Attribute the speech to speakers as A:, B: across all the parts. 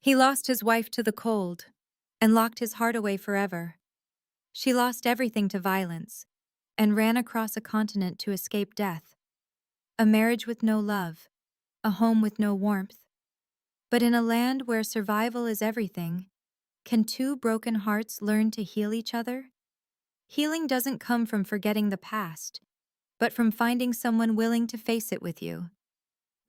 A: He lost his wife to the cold and locked his heart away forever. She lost everything to violence and ran across a continent to escape death. A marriage with no love, a home with no warmth. But in a land where survival is everything, can two broken hearts learn to heal each other? Healing doesn't come from forgetting the past, but from finding someone willing to face it with you.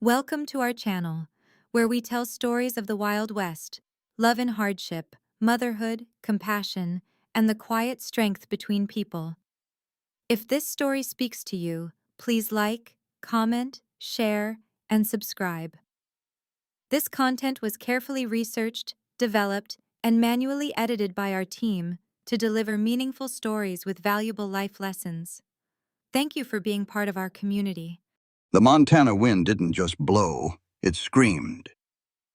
A: Welcome to our channel, where we tell stories of the Wild West, love and hardship, motherhood, compassion, and the quiet strength between people. If this story speaks to you, please like, comment, share, and subscribe. This content was carefully researched, developed, and manually edited by our team to deliver meaningful stories with valuable life lessons. Thank you for being part of our community.
B: The Montana wind didn't just blow, it screamed.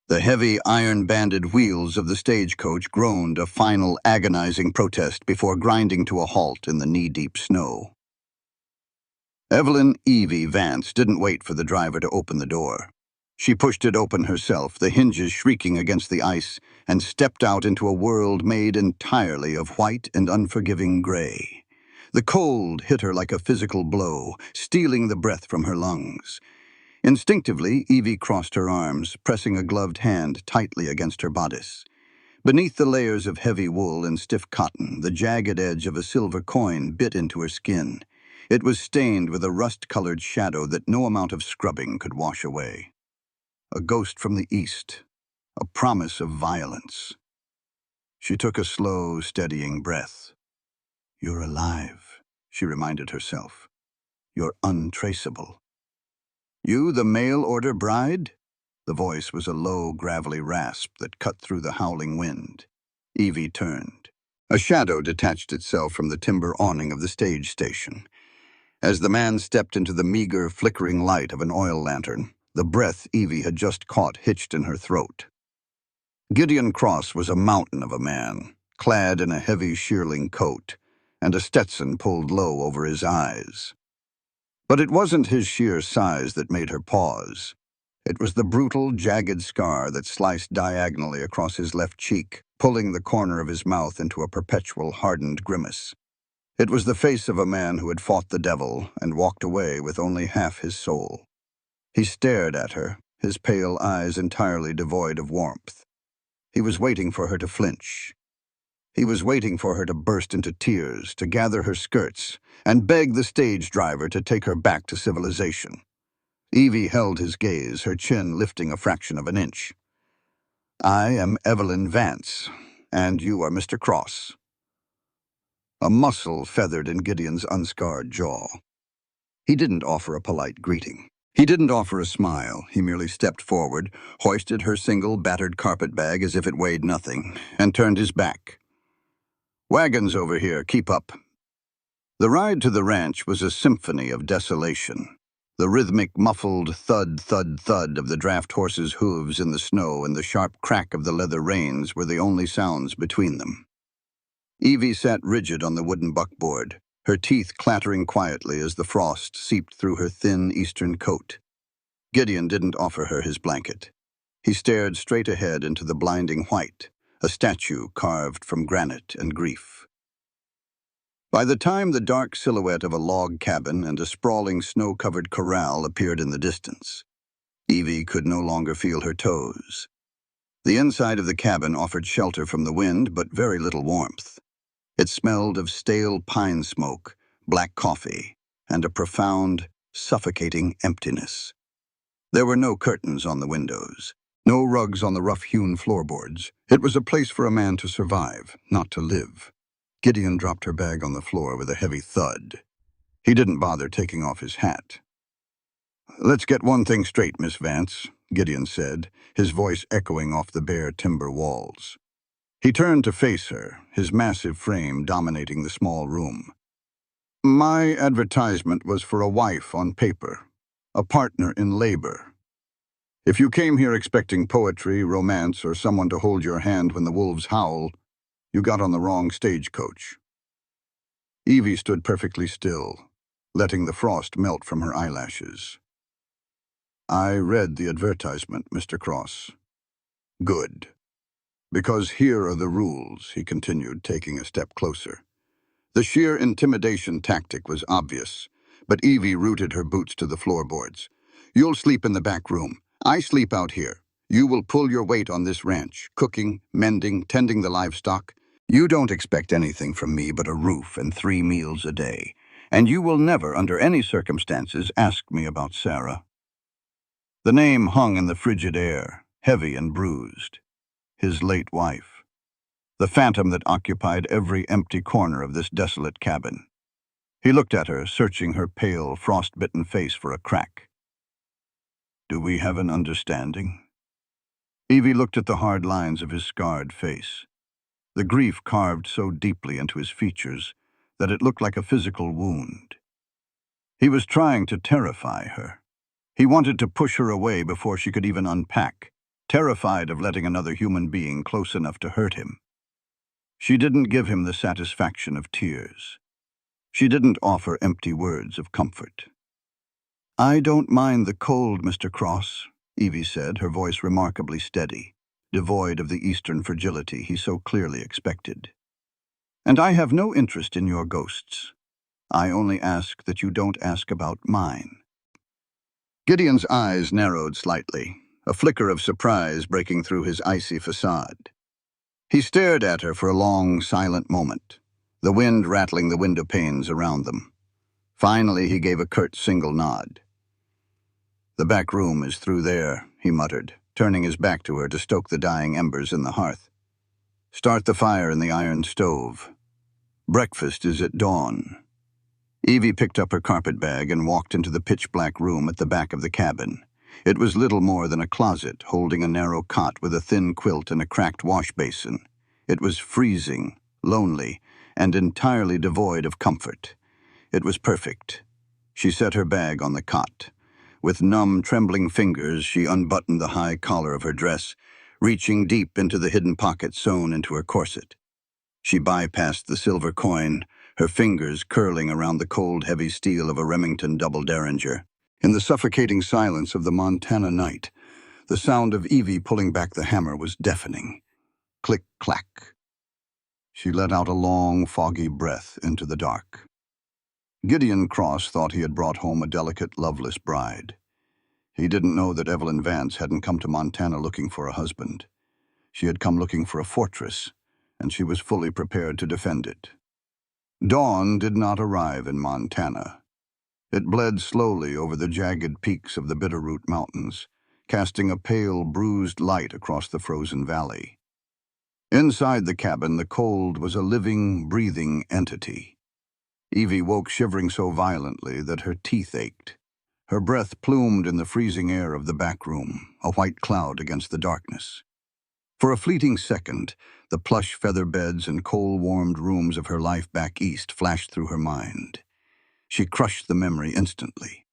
B: The heavy, iron-banded wheels of the stagecoach groaned a final, agonizing protest before grinding to a halt in the knee-deep snow. Evelyn "Evie" Vance didn't wait for the driver to open the door. She pushed it open herself, the hinges shrieking against the ice, and stepped out into a world made entirely of white and unforgiving gray. The cold hit her like a physical blow, stealing the breath from her lungs. Instinctively, Evie crossed her arms, pressing a gloved hand tightly against her bodice. Beneath the layers of heavy wool and stiff cotton, the jagged edge of a silver coin bit into her skin. It was stained with a rust-colored shadow that no amount of scrubbing could wash away. A ghost from the east, a promise of violence. She took a slow, steadying breath. "You're alive," she reminded herself. "You're untraceable." "You the mail-order bride?" The voice was a low, gravelly rasp that cut through the howling wind. Evie turned. A shadow detached itself from the timber awning of the stage station. As the man stepped into the meager, flickering light of an oil lantern, the breath Evie had just caught hitched in her throat. Gideon Cross was a mountain of a man, clad in a heavy shearling coat, and a Stetson pulled low over his eyes. But it wasn't his sheer size that made her pause. It was the brutal, jagged scar that sliced diagonally across his left cheek, pulling the corner of his mouth into a perpetual hardened grimace. It was the face of a man who had fought the devil and walked away with only half his soul. He stared at her, his pale eyes entirely devoid of warmth. He was waiting for her to flinch. He was waiting for her to burst into tears, to gather her skirts, and beg the stage driver to take her back to civilization. Evie held his gaze, her chin lifting a fraction of an inch. "I am Evelyn Vance, and you are Mr. Cross." A muscle feathered in Gideon's unscarred jaw. He didn't offer a polite greeting. He didn't offer a smile. He merely stepped forward, hoisted her single, battered carpet bag as if it weighed nothing, and turned his back. "Wagons over here, keep up." The ride to the ranch was a symphony of desolation. The rhythmic, muffled thud, thud, thud of the draft horses' hooves in the snow and the sharp crack of the leather reins were the only sounds between them. Evie sat rigid on the wooden buckboard, her teeth clattering quietly as the frost seeped through her thin eastern coat. Gideon didn't offer her his blanket. He stared straight ahead into the blinding white, a statue carved from granite and grief. By the time the dark silhouette of a log cabin and a sprawling snow-covered corral appeared in the distance, Evie could no longer feel her toes. The inside of the cabin offered shelter from the wind, but very little warmth. It smelled of stale pine smoke, black coffee, and a profound, suffocating emptiness. There were no curtains on the windows, no rugs on the rough-hewn floorboards. It was a place for a man to survive, not to live. Gideon dropped her bag on the floor with a heavy thud. He didn't bother taking off his hat. "Let's get one thing straight, Miss Vance," Gideon said, his voice echoing off the bare timber walls. He turned to face her, his massive frame dominating the small room. "My advertisement was for a wife on paper, a partner in labor. If you came here expecting poetry, romance, or someone to hold your hand when the wolves howl, you got on the wrong stagecoach." Evie stood perfectly still, letting the frost melt from her eyelashes. "I read the advertisement, Mr. Cross." "Good." Because here are the rules, he continued, taking a step closer. The sheer intimidation tactic was obvious, but Evie rooted her boots to the floorboards. You'll sleep in the back room. I sleep out here. You will pull your weight on this ranch, cooking, mending, tending the livestock. You don't expect anything from me but a roof and 3 meals a day. And you will never, under any circumstances, ask me about Sarah. The name hung in the frigid air, heavy and bruised. His late wife. The phantom that occupied every empty corner of this desolate cabin. He looked at her, searching her pale, frost-bitten face for a crack. Do we have an understanding? Evie looked at the hard lines of his scarred face. The grief carved so deeply into his features that it looked like a physical wound. He was trying to terrify her. He wanted to push her away before she could even unpack, terrified of letting another human being close enough to hurt him. She didn't give him the satisfaction of tears. She didn't offer empty words of comfort. I don't mind the cold, Mr. Cross, Evie said, her voice remarkably steady, devoid of the Eastern fragility he so clearly expected. And I have no interest in your ghosts. I only ask that you don't ask about mine. Gideon's eyes narrowed slightly, a flicker of surprise breaking through his icy facade. He stared at her for a long, silent moment, the wind rattling the window panes around them. Finally, he gave a curt single nod. The back room is through there, he muttered, turning his back to her to stoke the dying embers in the hearth. Start the fire in the iron stove. Breakfast is at dawn. Evie picked up her carpet bag and walked into the pitch-black room at the back of the cabin. It was little more than a closet, holding a narrow cot with a thin quilt and a cracked wash basin. It was freezing, lonely, and entirely devoid of comfort. It was perfect. She set her bag on the cot. With numb, trembling fingers, she unbuttoned the high collar of her dress, reaching deep into the hidden pocket sewn into her corset. She bypassed the silver coin, her fingers curling around the cold, heavy steel of a Remington double derringer. In the suffocating silence of the Montana night, the sound of Evie pulling back the hammer was deafening. Click-clack. She let out a long, foggy breath into the dark. Gideon Cross thought he had brought home a delicate, loveless bride. He didn't know that Evelyn Vance hadn't come to Montana looking for a husband. She had come looking for a fortress, and she was fully prepared to defend it. Dawn did not arrive in Montana. It bled slowly over the jagged peaks of the Bitterroot Mountains, casting a pale, bruised light across the frozen valley. Inside the cabin, the cold was a living, breathing entity. Evie woke shivering so violently that her teeth ached. Her breath plumed in the freezing air of the back room, a white cloud against the darkness. For a fleeting second, the plush feather beds and coal-warmed rooms of her life back east flashed through her mind. She crushed the memory instantly.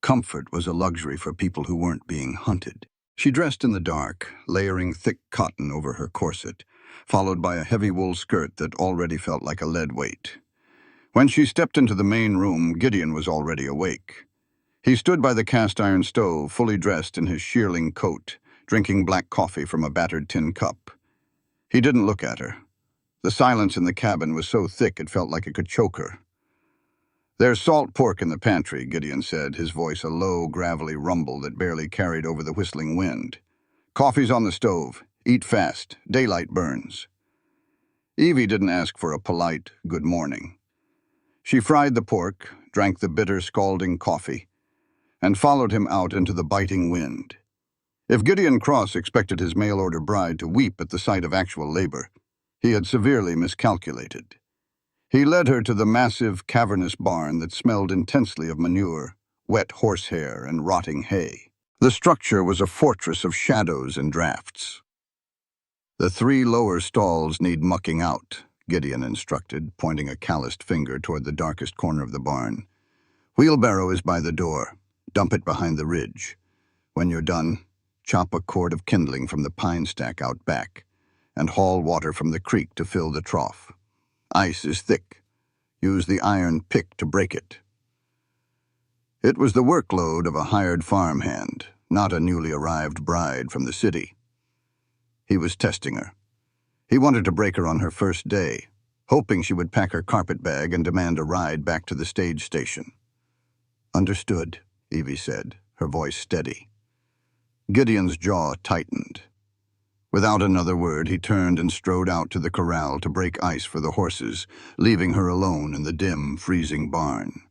B: Comfort was a luxury for people who weren't being hunted. She dressed in the dark, layering thick cotton over her corset, followed by a heavy wool skirt that already felt like a lead weight. When she stepped into the main room, Gideon was already awake. He stood by the cast-iron stove, fully dressed in his shearling coat, drinking black coffee from a battered tin cup. He didn't look at her. The silence in the cabin was so thick it felt like it could choke her. There's salt pork in the pantry, Gideon said, his voice a low, gravelly rumble that barely carried over the whistling wind. Coffee's on the stove. Eat fast. Daylight burns. Evie didn't ask for a polite good morning. She fried the pork, drank the bitter, scalding coffee, and followed him out into the biting wind. If Gideon Cross expected his mail-order bride to weep at the sight of actual labor, he had severely miscalculated. He led her to the massive, cavernous barn that smelled intensely of manure, wet horsehair, and rotting hay. The structure was a fortress of shadows and drafts. The 3 lower stalls need mucking out, Gideon instructed, pointing a calloused finger toward the darkest corner of the barn. Wheelbarrow is by the door. Dump it behind the ridge. When you're done, chop a cord of kindling from the pine stack out back, and haul water from the creek to fill the trough. Ice is thick. Use the iron pick to break it. It was the workload of a hired farmhand, not a newly arrived bride from the city. He was testing her. He wanted to break her on her first day, hoping she would pack her carpet bag and demand a ride back to the stage station. "Understood," Evie said, her voice steady. Gideon's jaw tightened. Without another word, he turned and strode out to the corral to break ice for the horses, leaving her alone in the dim, freezing barn.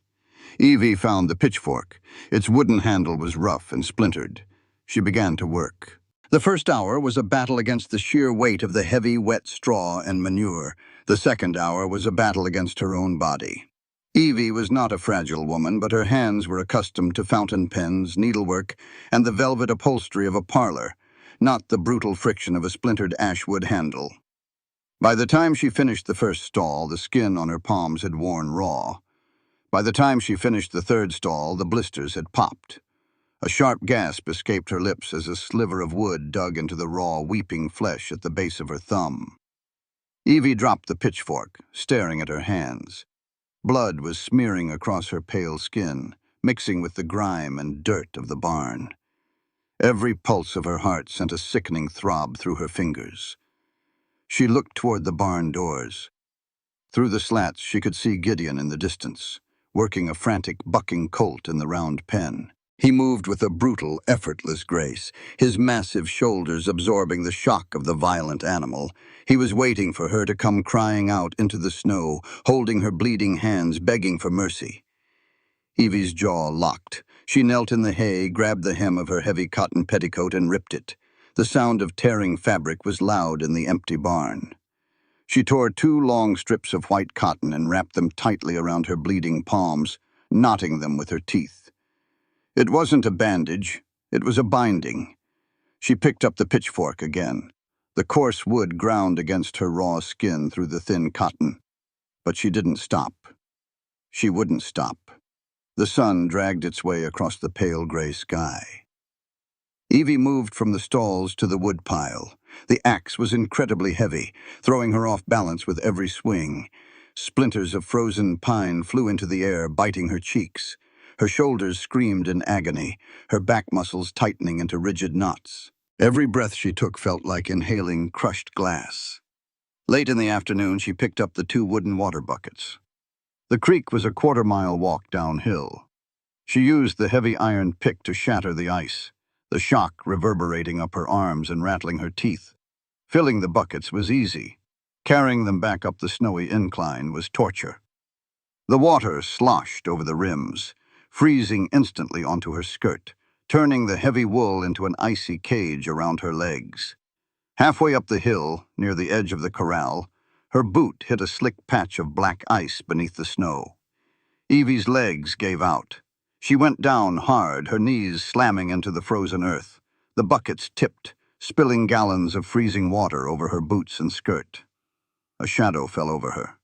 B: Evie found the pitchfork. Its wooden handle was rough and splintered. She began to work. The first hour was a battle against the sheer weight of the heavy, wet straw and manure. The second hour was a battle against her own body. Evie was not a fragile woman, but her hands were accustomed to fountain pens, needlework, and the velvet upholstery of a parlor, not the brutal friction of a splintered ashwood handle. By the time she finished the first stall, the skin on her palms had worn raw. By the time she finished the third stall, the blisters had popped. A sharp gasp escaped her lips as a sliver of wood dug into the raw, weeping flesh at the base of her thumb. Evie dropped the pitchfork, staring at her hands. Blood was smearing across her pale skin, mixing with the grime and dirt of the barn. Every pulse of her heart sent a sickening throb through her fingers. She looked toward the barn doors. Through the slats, she could see Gideon in the distance, working a frantic, bucking colt in the round pen. He moved with a brutal, effortless grace, his massive shoulders absorbing the shock of the violent animal. He was waiting for her to come crying out into the snow, holding her bleeding hands, begging for mercy. Evie's jaw locked. She knelt in the hay, grabbed the hem of her heavy cotton petticoat and ripped it. The sound of tearing fabric was loud in the empty barn. She tore 2 long strips of white cotton and wrapped them tightly around her bleeding palms, knotting them with her teeth. It wasn't a bandage, it was a binding. She picked up the pitchfork again. The coarse wood ground against her raw skin through the thin cotton. But she didn't stop. She wouldn't stop. The sun dragged its way across the pale gray sky. Evie moved from the stalls to the wood pile. The axe was incredibly heavy, throwing her off balance with every swing. Splinters of frozen pine flew into the air, biting her cheeks. Her shoulders screamed in agony, her back muscles tightening into rigid knots. Every breath she took felt like inhaling crushed glass. Late in the afternoon, she picked up the 2 wooden water buckets. The creek was a 1/4-mile walk downhill. She used the heavy iron pick to shatter the ice, the shock reverberating up her arms and rattling her teeth. Filling the buckets was easy. Carrying them back up the snowy incline was torture. The water sloshed over the rims, freezing instantly onto her skirt, turning the heavy wool into an icy cage around her legs. Halfway up the hill, near the edge of the corral, her boot hit a slick patch of black ice beneath the snow. Evie's legs gave out. She went down hard, her knees slamming into the frozen earth. The buckets tipped, spilling gallons of freezing water over her boots and skirt. A shadow fell over her.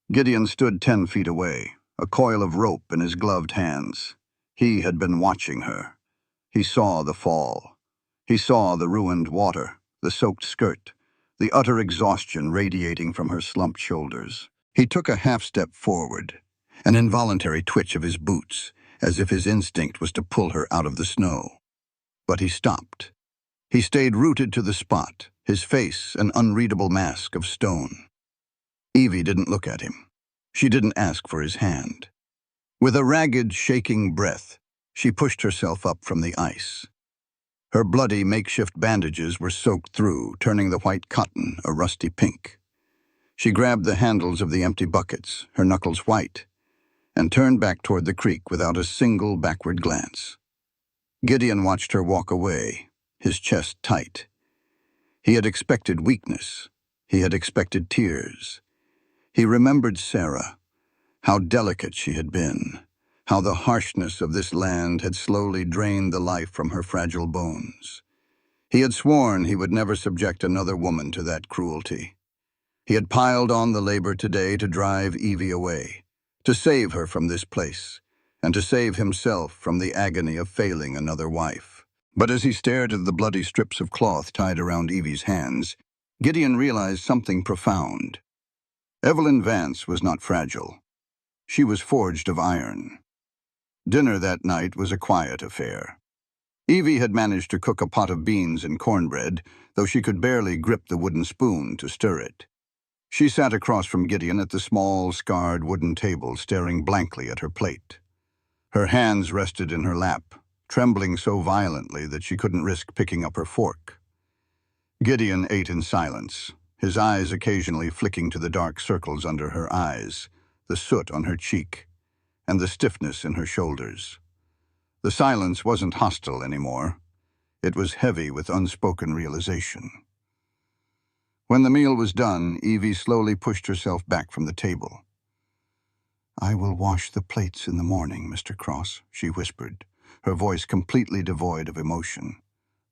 B: Gideon stood 10 feet away, a coil of rope in his gloved hands. He had been watching her. He saw the fall. He saw the ruined water, the soaked skirt, the utter exhaustion radiating from her slumped shoulders. He took a half-step forward, an involuntary twitch of his boots, as if his instinct was to pull her out of the snow. But he stopped. He stayed rooted to the spot, his face an unreadable mask of stone. Evie didn't look at him. She didn't ask for his hand. With a ragged, shaking breath, she pushed herself up from the ice. Her bloody makeshift bandages were soaked through, turning the white cotton a rusty pink. She grabbed the handles of the empty buckets, her knuckles white, and turned back toward the creek without a single backward glance. Gideon watched her walk away, his chest tight. He had expected weakness. He had expected tears. He remembered Sarah, how delicate she had been, how the harshness of this land had slowly drained the life from her fragile bones. He had sworn he would never subject another woman to that cruelty. He had piled on the labor today to drive Evie away, to save her from this place, and to save himself from the agony of failing another wife. But as he stared at the bloody strips of cloth tied around Evie's hands, Gideon realized something profound. Evelyn Vance was not fragile. She was forged of iron. Dinner that night was a quiet affair. Evie had managed to cook a pot of beans and cornbread, though she could barely grip the wooden spoon to stir it. She sat across from Gideon at the small, scarred wooden table, staring blankly at her plate. Her hands rested in her lap, trembling so violently that she couldn't risk picking up her fork. Gideon ate in silence, his eyes occasionally flicking to the dark circles under her eyes, the soot on her cheek, and the stiffness in her shoulders. The silence wasn't hostile anymore. It was heavy with unspoken realization. When the meal was done, Evie slowly pushed herself back from the table. "I will wash the plates in the morning, Mr. Cross," she whispered, her voice completely devoid of emotion.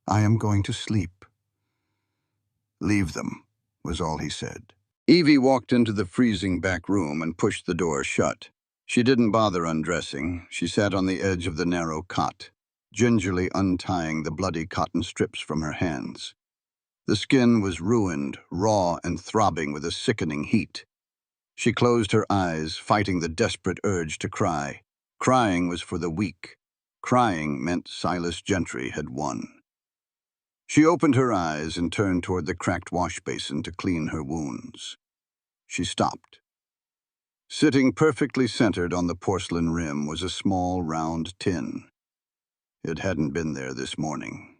B: "I am going to sleep." "Leave them," was all he said. Evie walked into the freezing back room and pushed the door shut. She didn't bother undressing. She sat on the edge of the narrow cot, gingerly untying the bloody cotton strips from her hands. The skin was ruined, raw and throbbing with a sickening heat. She closed her eyes, fighting the desperate urge to cry. Crying was for the weak. Crying meant Silas Gentry had won. She opened her eyes and turned toward the cracked wash basin to clean her wounds. She stopped. Sitting perfectly centered on the porcelain rim was a small, round tin. It hadn't been there this morning.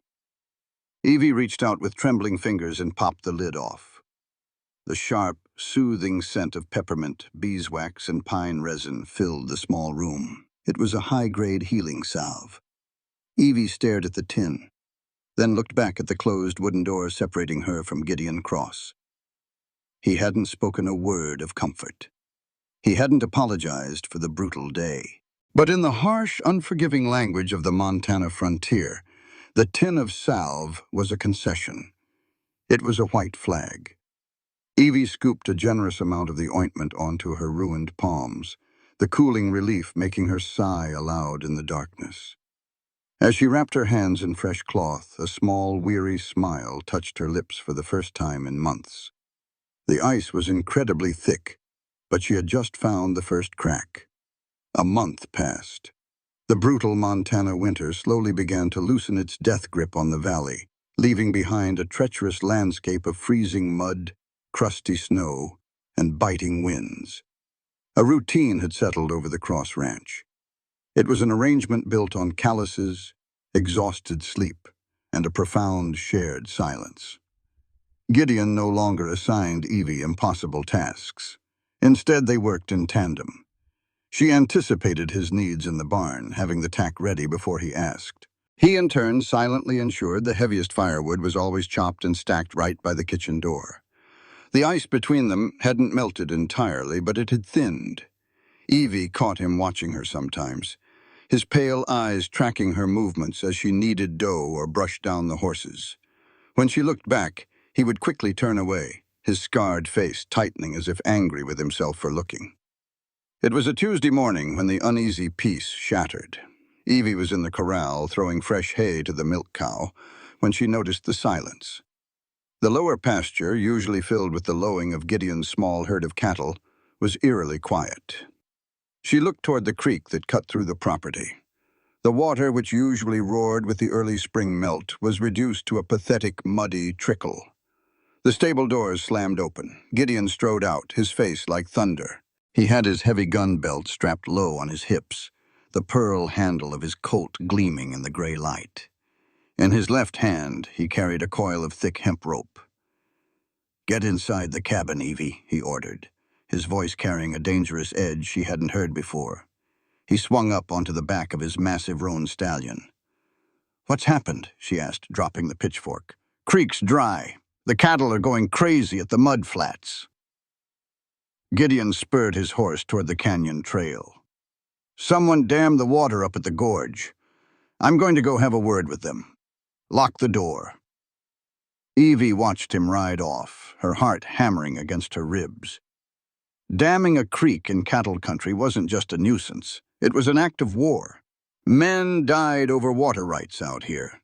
B: Evie reached out with trembling fingers and popped the lid off. The sharp, soothing scent of peppermint, beeswax, and pine resin filled the small room. It was a high-grade healing salve. Evie stared at the tin, then looked back at the closed wooden door separating her from Gideon Cross. He hadn't spoken a word of comfort. He hadn't apologized for the brutal day. But in the harsh, unforgiving language of the Montana frontier, the tin of salve was a concession. It was a white flag. Evie scooped a generous amount of the ointment onto her ruined palms, the cooling relief making her sigh aloud in the darkness. As she wrapped her hands in fresh cloth, a small, weary smile touched her lips for the first time in months. The ice was incredibly thick, but she had just found the first crack. A month passed. The brutal Montana winter slowly began to loosen its death grip on the valley, leaving behind a treacherous landscape of freezing mud, crusty snow, and biting winds. A routine had settled over the Cross Ranch. It was an arrangement built on calluses, exhausted sleep, and a profound shared silence. Gideon no longer assigned Evie impossible tasks. Instead, they worked in tandem. She anticipated his needs in the barn, having the tack ready before he asked. He, in turn, silently ensured the heaviest firewood was always chopped and stacked right by the kitchen door. The ice between them hadn't melted entirely, but it had thinned. Evie caught him watching her sometimes, his pale eyes tracking her movements as she kneaded dough or brushed down the horses. When she looked back, he would quickly turn away, his scarred face tightening as if angry with himself for looking. It was a Tuesday morning when the uneasy peace shattered. Evie was in the corral throwing fresh hay to the milk cow when she noticed the silence. The lower pasture, usually filled with the lowing of Gideon's small herd of cattle, was eerily quiet. She looked toward the creek that cut through the property. The water, which usually roared with the early spring melt, was reduced to a pathetic, muddy trickle. The stable doors slammed open. Gideon strode out, his face like thunder. He had his heavy gun belt strapped low on his hips, the pearl handle of his Colt gleaming in the gray light. In his left hand, he carried a coil of thick hemp rope. "Get inside the cabin, Evie," he ordered, his voice carrying a dangerous edge she hadn't heard before. He swung up onto the back of his massive roan stallion. "What's happened?" she asked, dropping the pitchfork. "Creek's dry. The cattle are going crazy at the mud flats." Gideon spurred his horse toward the canyon trail. "Someone dammed the water up at the gorge. I'm going to go have a word with them. Lock the door." Evie watched him ride off, her heart hammering against her ribs. Damming a creek in cattle country wasn't just a nuisance. It was an act of war. Men died over water rights out here.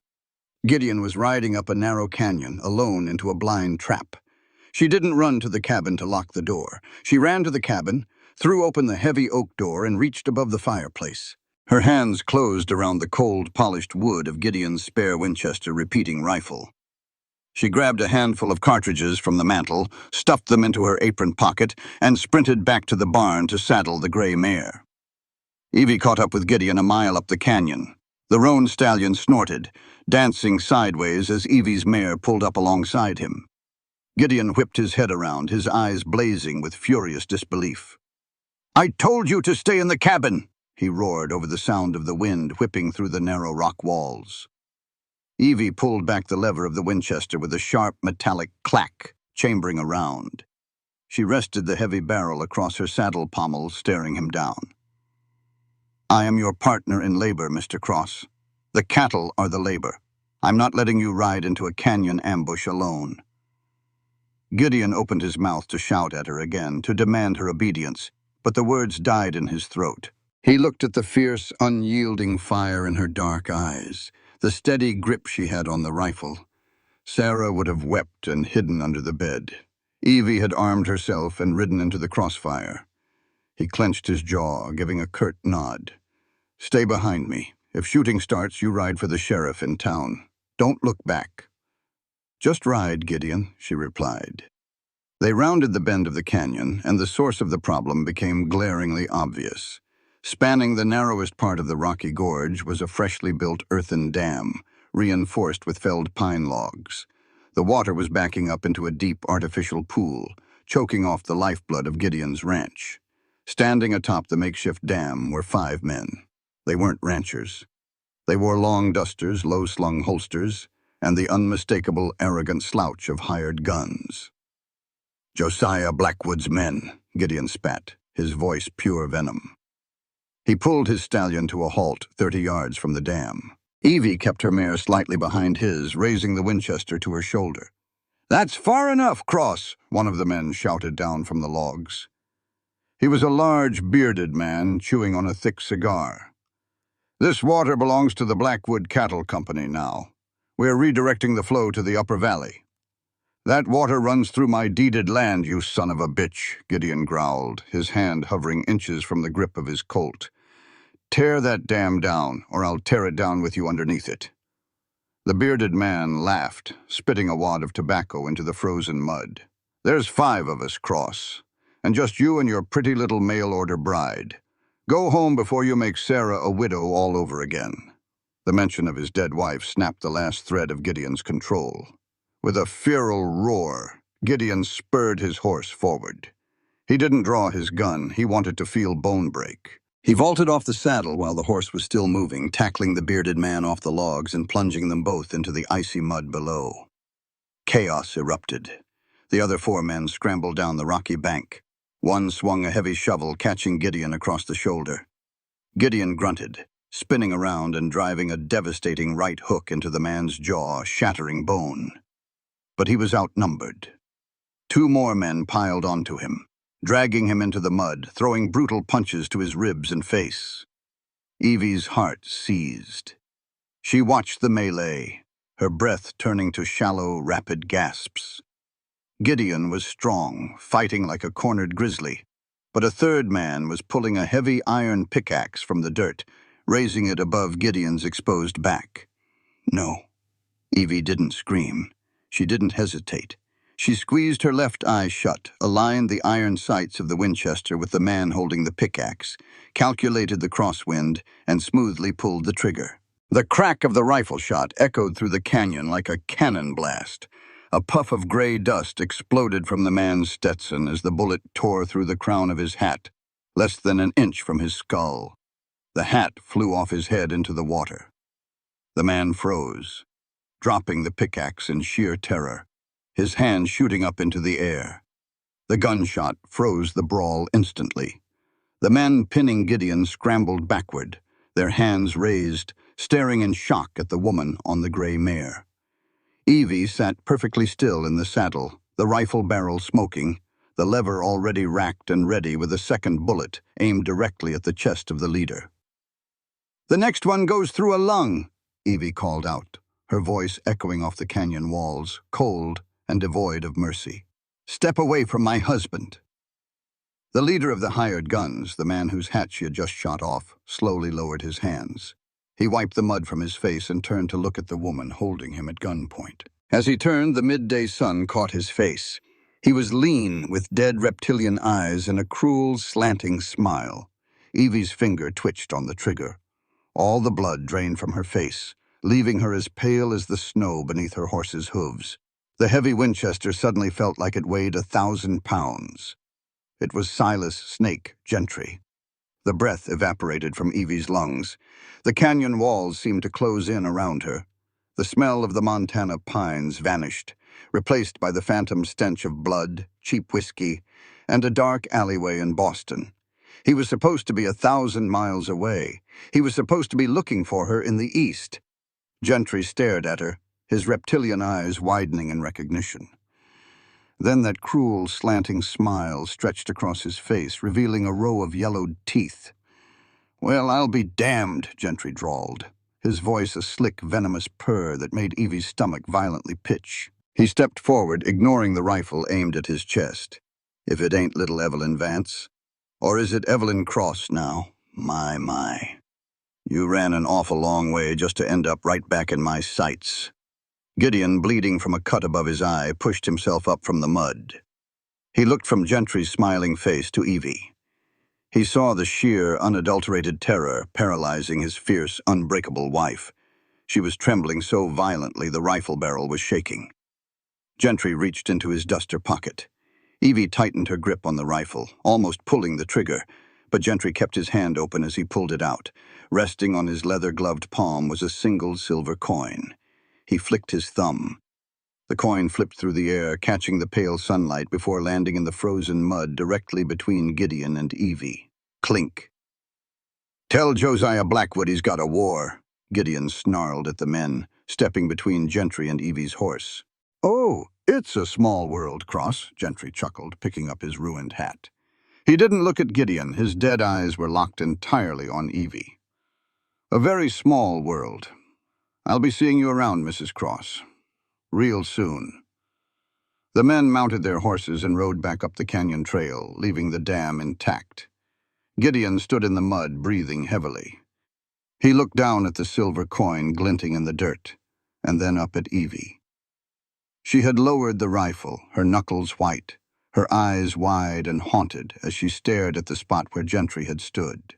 B: Gideon was riding up a narrow canyon, alone into a blind trap. She didn't run to the cabin to lock the door. She ran to the cabin, threw open the heavy oak door, and reached above the fireplace. Her hands closed around the cold, polished wood of Gideon's spare Winchester repeating rifle. She grabbed a handful of cartridges from the mantel, stuffed them into her apron pocket, and sprinted back to the barn to saddle the gray mare. Evie caught up with Gideon a mile up the canyon. The roan stallion snorted, dancing sideways as Evie's mare pulled up alongside him. Gideon whipped his head around, his eyes blazing with furious disbelief. "I told you to stay in the cabin!" he roared over the sound of the wind whipping through the narrow rock walls. Evie pulled back the lever of the Winchester with a sharp metallic clack, chambering around. She rested the heavy barrel across her saddle pommel, staring him down. "I am your partner in labor, Mr. Cross. The cattle are the labor. I'm not letting you ride into a canyon ambush alone." Gideon opened his mouth to shout at her again, to demand her obedience, but the words died in his throat. He looked at the fierce, unyielding fire in her dark eyes, the steady grip she had on the rifle. Sarah would have wept and hidden under the bed. Evie had armed herself and ridden into the crossfire. He clenched his jaw, giving a curt nod. "Stay behind me. If shooting starts, you ride for the sheriff in town. Don't look back." "Just ride, Gideon," she replied. They rounded the bend of the canyon, and the source of the problem became glaringly obvious. Spanning the narrowest part of the rocky gorge was a freshly built earthen dam, reinforced with felled pine logs. The water was backing up into a deep artificial pool, choking off the lifeblood of Gideon's ranch. Standing atop the makeshift dam were 5 men. They weren't ranchers. They wore long dusters, low-slung holsters, and the unmistakable, arrogant slouch of hired guns. "Josiah Blackwood's men," Gideon spat, his voice pure venom. He pulled his stallion to a halt 30 yards from the dam. Evie kept her mare slightly behind his, raising the Winchester to her shoulder. "That's far enough, Cross," one of the men shouted down from the logs. He was a large, bearded man, chewing on a thick cigar. "This water belongs to the Blackwood Cattle Company now. We're redirecting the flow to the upper valley." "That water runs through my deeded land, you son of a bitch," Gideon growled, his hand hovering inches from the grip of his Colt. "Tear that dam down, or I'll tear it down with you underneath it." The bearded man laughed, spitting a wad of tobacco into the frozen mud. "There's 5 of us, Cross, and just you and your pretty little mail-order bride. Go home before you make Sarah a widow all over again." The mention of his dead wife snapped the last thread of Gideon's control. With a feral roar, Gideon spurred his horse forward. He didn't draw his gun, he wanted to feel bone break. He vaulted off the saddle while the horse was still moving, tackling the bearded man off the logs and plunging them both into the icy mud below. Chaos erupted. The other 4 men scrambled down the rocky bank. One swung a heavy shovel, catching Gideon across the shoulder. Gideon grunted, spinning around and driving a devastating right hook into the man's jaw, shattering bone. But he was outnumbered. 2 more men piled onto him, dragging him into the mud, throwing brutal punches to his ribs and face. Evie's heart seized. She watched the melee, her breath turning to shallow, rapid gasps. Gideon was strong, fighting like a cornered grizzly, but a 3rd man was pulling a heavy iron pickaxe from the dirt, raising it above Gideon's exposed back. No. Evie didn't scream. She didn't hesitate. She squeezed her left eye shut, aligned the iron sights of the Winchester with the man holding the pickaxe, calculated the crosswind, and smoothly pulled the trigger. The crack of the rifle shot echoed through the canyon like a cannon blast. A puff of gray dust exploded from the man's Stetson as the bullet tore through the crown of his hat, less than an inch from his skull. The hat flew off his head into the water. The man froze, dropping the pickaxe in sheer terror, his hand shooting up into the air. The gunshot froze the brawl instantly. The men pinning Gideon scrambled backward, their hands raised, staring in shock at the woman on the gray mare. Evie sat perfectly still in the saddle, the rifle barrel smoking, the lever already racked and ready with a second bullet aimed directly at the chest of the leader. "The next one goes through a lung," Evie called out, her voice echoing off the canyon walls, cold and devoid of mercy. "Step away from my husband." The leader of the hired guns, the man whose hat she had just shot off, slowly lowered his hands. He wiped the mud from his face and turned to look at the woman holding him at gunpoint. As he turned, the midday sun caught his face. He was lean, with dead reptilian eyes and a cruel, slanting smile. Evie's finger twitched on the trigger. All the blood drained from her face, leaving her as pale as the snow beneath her horse's hooves. The heavy Winchester suddenly felt like it weighed 1,000 pounds. It was Silas Snake Gentry. The breath evaporated from Evie's lungs. The canyon walls seemed to close in around her. The smell of the Montana pines vanished, replaced by the phantom stench of blood, cheap whiskey, and a dark alleyway in Boston. He was supposed to be 1,000 miles away. He was supposed to be looking for her in the east. Gentry stared at her, his reptilian eyes widening in recognition. Then that cruel, slanting smile stretched across his face, revealing a row of yellowed teeth. "Well, I'll be damned," Gentry drawled, his voice a slick, venomous purr that made Evie's stomach violently pitch. He stepped forward, ignoring the rifle aimed at his chest. "If it ain't little Evelyn Vance. Or is it Evelyn Cross now? My. You ran an awful long way just to end up right back in my sights." Gideon, bleeding from a cut above his eye, pushed himself up from the mud. He looked from Gentry's smiling face to Evie. He saw the sheer, unadulterated terror paralyzing his fierce, unbreakable wife. She was trembling so violently the rifle barrel was shaking. Gentry reached into his duster pocket. Evie tightened her grip on the rifle, almost pulling the trigger, but Gentry kept his hand open as he pulled it out. Resting on his leather-gloved palm was a single silver coin. He flicked his thumb. The coin flipped through the air, catching the pale sunlight before landing in the frozen mud directly between Gideon and Evie. Clink. "Tell Josiah Blackwood he's got a war," Gideon snarled at the men, stepping between Gentry and Evie's horse. "Oh, it's a small world, Cross," Gentry chuckled, picking up his ruined hat. He didn't look at Gideon. His dead eyes were locked entirely on Evie. "A very small world. I'll be seeing you around, Mrs. Cross. Real soon." The men mounted their horses and rode back up the canyon trail, leaving the dam intact. Gideon stood in the mud, breathing heavily. He looked down at the silver coin glinting in the dirt, and then up at Evie. She had lowered the rifle, her knuckles white, her eyes wide and haunted as she stared at the spot where Gentry had stood.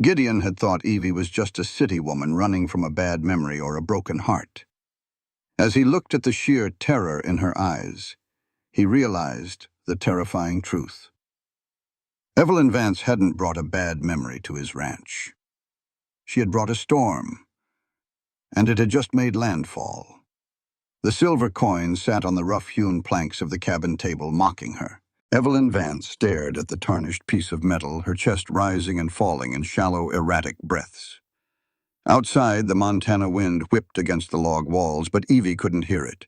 B: Gideon had thought Evie was just a city woman running from a bad memory or a broken heart. As he looked at the sheer terror in her eyes, he realized the terrifying truth. Evelyn Vance hadn't brought a bad memory to his ranch. She had brought a storm, and it had just made landfall. The silver coin sat on the rough-hewn planks of the cabin table, mocking her. Evelyn Vance stared at the tarnished piece of metal, her chest rising and falling in shallow, erratic breaths. Outside, the Montana wind whipped against the log walls, but Evie couldn't hear it.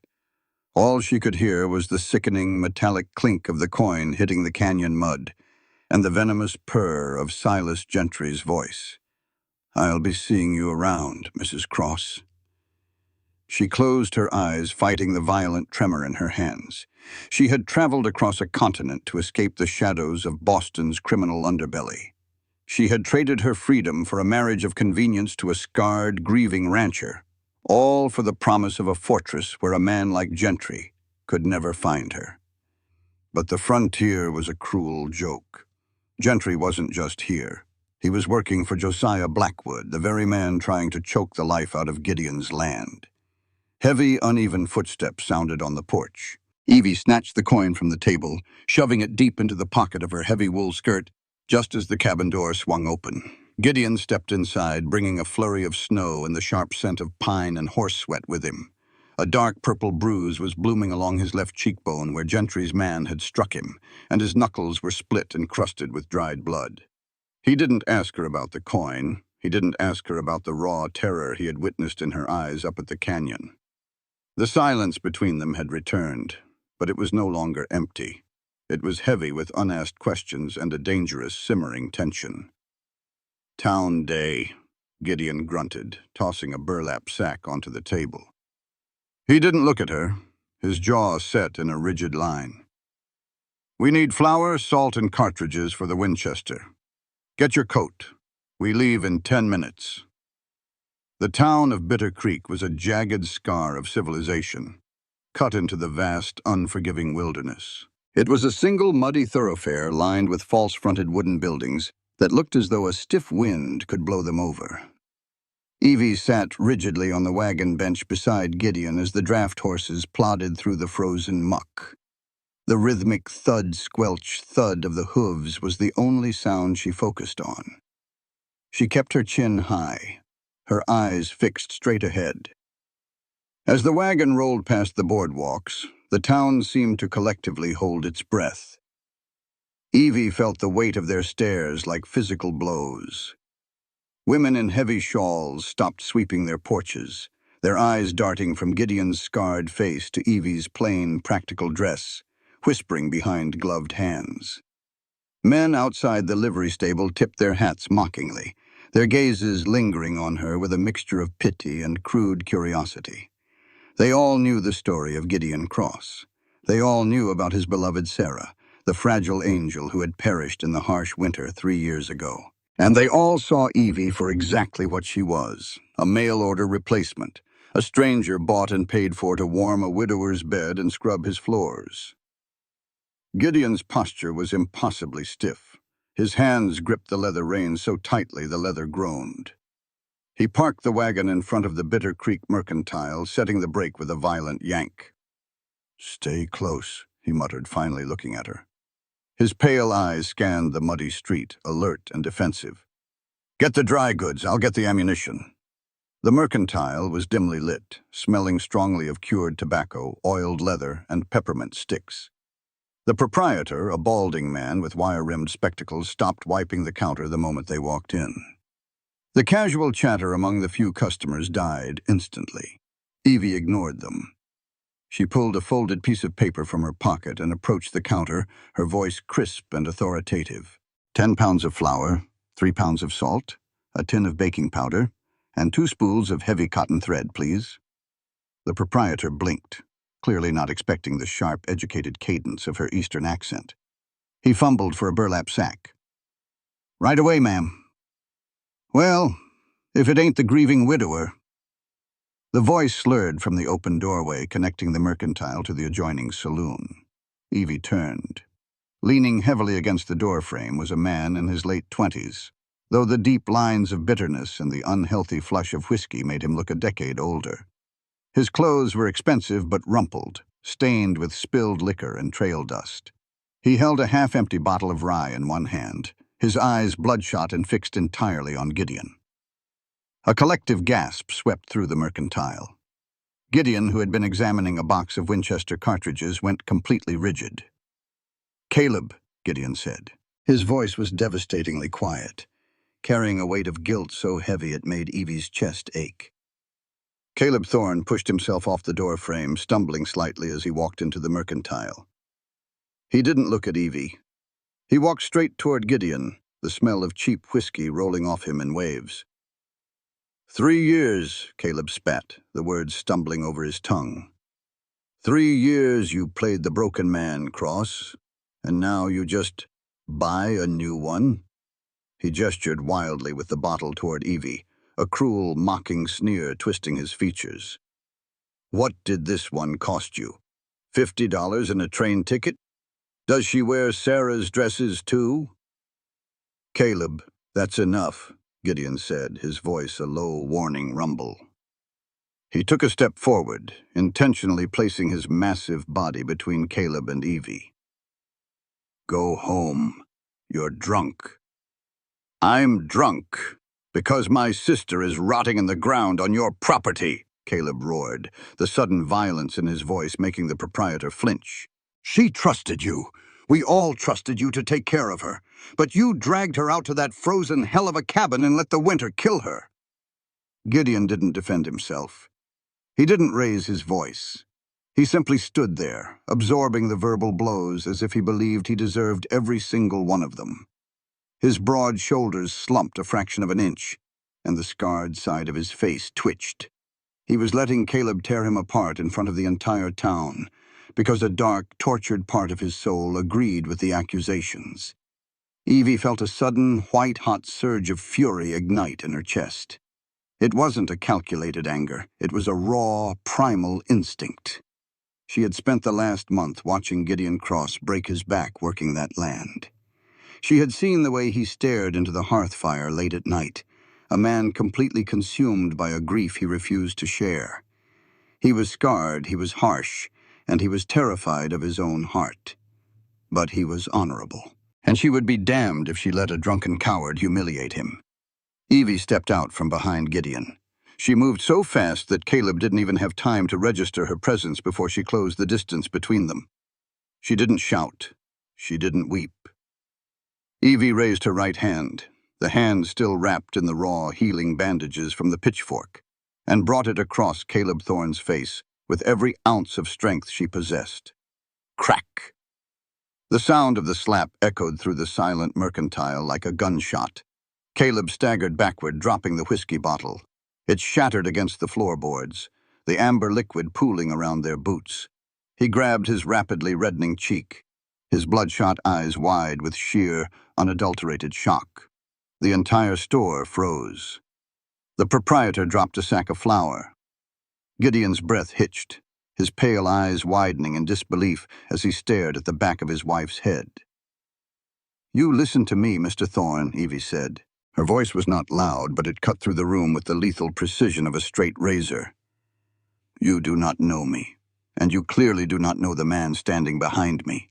B: All she could hear was the sickening, metallic clink of the coin hitting the canyon mud, and the venomous purr of Silas Gentry's voice. "I'll be seeing you around, Mrs. Cross." She closed her eyes, fighting the violent tremor in her hands. She had traveled across a continent to escape the shadows of Boston's criminal underbelly. She had traded her freedom for a marriage of convenience to a scarred, grieving rancher, all for the promise of a fortress where a man like Gentry could never find her. But the frontier was a cruel joke. Gentry wasn't just here. He was working for Josiah Blackwood, the very man trying to choke the life out of Gideon's land. Heavy, uneven footsteps sounded on the porch. Evie snatched the coin from the table, shoving it deep into the pocket of her heavy wool skirt, just as the cabin door swung open. Gideon stepped inside, bringing a flurry of snow and the sharp scent of pine and horse sweat with him. A dark purple bruise was blooming along his left cheekbone where Gentry's man had struck him, and his knuckles were split and crusted with dried blood. He didn't ask her about the coin. He didn't ask her about the raw terror he had witnessed in her eyes up at the canyon. The silence between them had returned, but it was no longer empty. It was heavy with unasked questions and a dangerous, simmering tension. "Town day," Gideon grunted, tossing a burlap sack onto the table. He didn't look at her, his jaw set in a rigid line. We need flour, salt, and cartridges for the Winchester. Get your coat. We leave in 10 minutes. The town of Bitter Creek was a jagged scar of civilization, cut into the vast, unforgiving wilderness. It was a single muddy thoroughfare lined with false-fronted wooden buildings that looked as though a stiff wind could blow them over. Evie sat rigidly on the wagon bench beside Gideon as the draft horses plodded through the frozen muck. The rhythmic thud, squelch, thud of the hooves was the only sound she focused on. She kept her chin high, her eyes fixed straight ahead. As the wagon rolled past the boardwalks, the town seemed to collectively hold its breath. Evie felt the weight of their stares like physical blows. Women in heavy shawls stopped sweeping their porches, their eyes darting from Gideon's scarred face to Evie's plain, practical dress, whispering behind gloved hands. Men outside the livery stable tipped their hats mockingly, their gazes lingering on her with a mixture of pity and crude curiosity. They all knew the story of Gideon Cross. They all knew about his beloved Sarah, the fragile angel who had perished in the harsh winter 3 years ago. And they all saw Evie for exactly what she was, a mail-order replacement, a stranger bought and paid for to warm a widower's bed and scrub his floors. Gideon's posture was impossibly stiff. His hands gripped the leather reins so tightly the leather groaned. He parked the wagon in front of the Bitter Creek Mercantile, setting the brake with a violent yank. "Stay close," he muttered, finally looking at her. His pale eyes scanned the muddy street, alert and defensive. "Get the dry goods, I'll get the ammunition." The Mercantile was dimly lit, smelling strongly of cured tobacco, oiled leather, and peppermint sticks. The proprietor, a balding man with wire-rimmed spectacles, stopped wiping the counter the moment they walked in. The casual chatter among the few customers died instantly. Evie ignored them. She pulled a folded piece of paper from her pocket and approached the counter, her voice crisp and authoritative. 10 pounds of flour, 3 pounds of salt, a tin of baking powder, and 2 spools of heavy cotton thread, please." The proprietor blinked, clearly not expecting the sharp, educated cadence of her Eastern accent. He fumbled for a burlap sack. "Right away, ma'am." "Well, if it ain't the grieving widower." The voice slurred from the open doorway connecting the Mercantile to the adjoining saloon. Evie turned. Leaning heavily against the doorframe was a man in his late 20s, though the deep lines of bitterness and the unhealthy flush of whiskey made him look a decade older. His clothes were expensive but rumpled, stained with spilled liquor and trail dust. He held a half-empty bottle of rye in one hand, his eyes bloodshot and fixed entirely on Gideon. A collective gasp swept through the Mercantile. Gideon, who had been examining a box of Winchester cartridges, went completely rigid. "Caleb," Gideon said. His voice was devastatingly quiet, carrying a weight of guilt so heavy it made Evie's chest ache. Caleb Thorne pushed himself off the doorframe, stumbling slightly as he walked into the Mercantile. He didn't look at Evie. He walked straight toward Gideon, the smell of cheap whiskey rolling off him in waves. 3 years, Caleb spat, the words stumbling over his tongue. 3 years you played the broken man, Cross, and now you just buy a new one? He gestured wildly with the bottle toward Evie, a cruel, mocking sneer twisting his features. "What did this one cost you? $50 and a train ticket? Does she wear Sarah's dresses too?" "Caleb, that's enough," Gideon said, his voice a low, warning rumble. He took a step forward, intentionally placing his massive body between Caleb and Evie. "Go home. You're drunk." "I'm drunk because my sister is rotting in the ground on your property," Caleb roared, the sudden violence in his voice making the proprietor flinch. "She trusted you. We all trusted you to take care of her. But you dragged her out to that frozen hell of a cabin and let the winter kill her." Gideon didn't defend himself. He didn't raise his voice. He simply stood there, absorbing the verbal blows as if he believed he deserved every single one of them. His broad shoulders slumped a fraction of an inch, and the scarred side of his face twitched. He was letting Caleb tear him apart in front of the entire town, because a dark, tortured part of his soul agreed with the accusations. Evie felt a sudden, white-hot surge of fury ignite in her chest. It wasn't a calculated anger. It was a raw, primal instinct. She had spent the last month watching Gideon Cross break his back working that land. She had seen the way he stared into the hearth fire late at night, a man completely consumed by a grief he refused to share. He was scarred, he was harsh, and he was terrified of his own heart. But he was honorable, and she would be damned if she let a drunken coward humiliate him. Evie stepped out from behind Gideon. She moved so fast that Caleb didn't even have time to register her presence before she closed the distance between them. She didn't shout. She didn't weep. Evie raised her right hand, the hand still wrapped in the raw, healing bandages from the pitchfork, and brought it across Caleb Thorne's face with every ounce of strength she possessed. Crack! The sound of the slap echoed through the silent mercantile like a gunshot. Caleb staggered backward, dropping the whiskey bottle. It shattered against the floorboards, the amber liquid pooling around their boots. He grabbed his rapidly reddening cheek, his bloodshot eyes wide with sheer, unadulterated shock. The entire store froze. The proprietor dropped a sack of flour. Gideon's breath hitched, his pale eyes widening in disbelief as he stared at the back of his wife's head. "You listen to me, Mr. Thorne," Evie said. Her voice was not loud, but it cut through the room with the lethal precision of a straight razor. "You do not know me, and you clearly do not know the man standing behind me.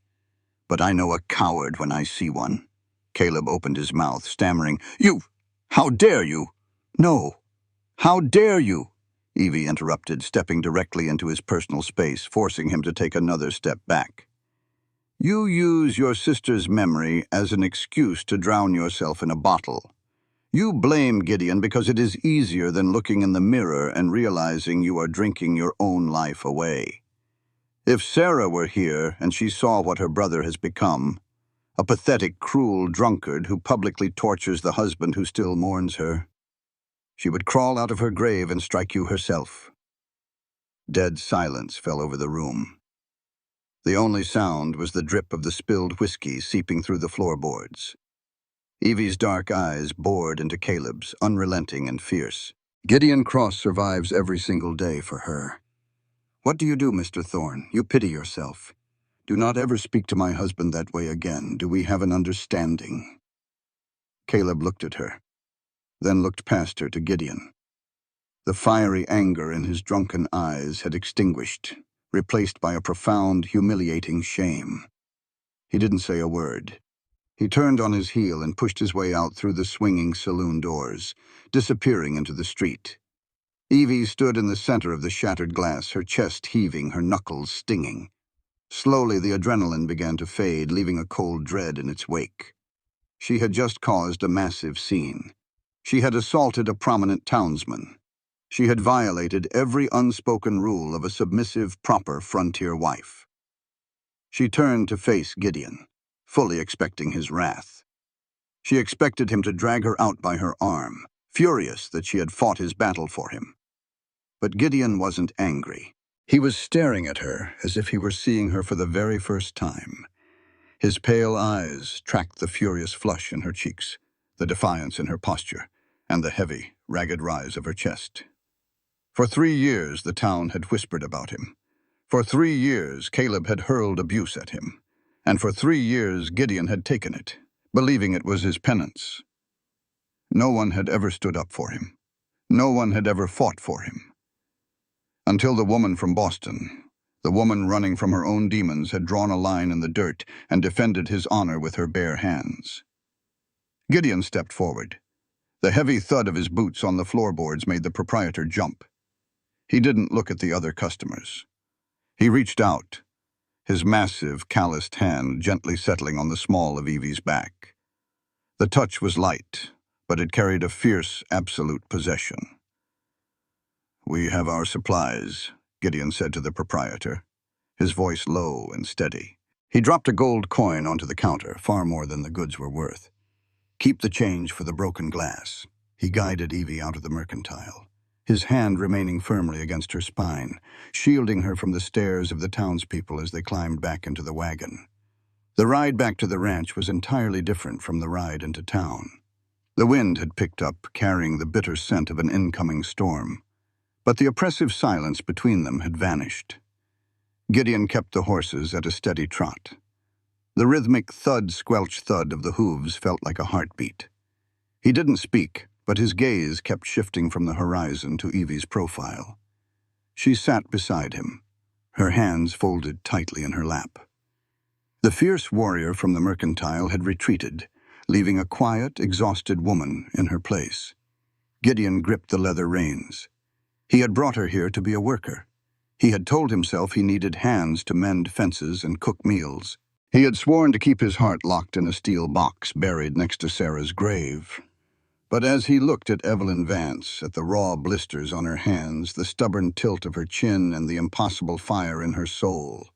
B: But I know a coward when I see one." Caleb opened his mouth, stammering, "You! How dare you!" "No! How dare you!" Evie interrupted, stepping directly into his personal space, forcing him to take another step back. "You use your sister's memory as an excuse to drown yourself in a bottle. You blame Gideon because it is easier than looking in the mirror and realizing you are drinking your own life away. If Sarah were here and she saw what her brother has become, a pathetic, cruel drunkard who publicly tortures the husband who still mourns her, she would crawl out of her grave and strike you herself." Dead silence fell over the room. The only sound was the drip of the spilled whiskey seeping through the floorboards. Evie's dark eyes bored into Caleb's, unrelenting and fierce. "Gideon Cross survives every single day for her. What do you do, Mr. Thorne? You pity yourself. Do not ever speak to my husband that way again. Do we have an understanding?" Caleb looked at her, then looked past her to Gideon. The fiery anger in his drunken eyes had extinguished, replaced by a profound, humiliating shame. He didn't say a word. He turned on his heel and pushed his way out through the swinging saloon doors, disappearing into the street. Evie stood in the center of the shattered glass, her chest heaving, her knuckles stinging. Slowly the adrenaline began to fade, leaving a cold dread in its wake. She had just caused a massive scene. She had assaulted a prominent townsman. She had violated every unspoken rule of a submissive, proper frontier wife. She turned to face Gideon, fully expecting his wrath. She expected him to drag her out by her arm, furious that she had fought his battle for him. But Gideon wasn't angry. He was staring at her as if he were seeing her for the very first time. His pale eyes tracked the furious flush in her cheeks, the defiance in her posture, and the heavy, ragged rise of her chest. For 3 years the town had whispered about him. For 3 years Caleb had hurled abuse at him. And for 3 years Gideon had taken it, believing it was his penance. No one had ever stood up for him. No one had ever fought for him. Until the woman from Boston, the woman running from her own demons, had drawn a line in the dirt and defended his honor with her bare hands. Gideon stepped forward. The heavy thud of his boots on the floorboards made the proprietor jump. He didn't look at the other customers. He reached out, his massive, calloused hand gently settling on the small of Evie's back. The touch was light, but it carried a fierce, absolute possession. "We have our supplies," Gideon said to the proprietor, his voice low and steady. He dropped a gold coin onto the counter, far more than the goods were worth. "Keep the change for the broken glass." He guided Evie out of the mercantile, his hand remaining firmly against her spine, shielding her from the stares of the townspeople as they climbed back into the wagon. The ride back to the ranch was entirely different from the ride into town. The wind had picked up, carrying the bitter scent of an incoming storm, but the oppressive silence between them had vanished. Gideon kept the horses at a steady trot. The rhythmic thud-squelch-thud of the hooves felt like a heartbeat. He didn't speak, but his gaze kept shifting from the horizon to Evie's profile. She sat beside him, her hands folded tightly in her lap. The fierce warrior from the mercantile had retreated, leaving a quiet, exhausted woman in her place. Gideon gripped the leather reins. He had brought her here to be a worker. He had told himself he needed hands to mend fences and cook meals. He had sworn to keep his heart locked in a steel box buried next to Sarah's grave. But as he looked at Evelyn Vance, at the raw blisters on her hands, the stubborn tilt of her chin, and the impossible fire in her soul,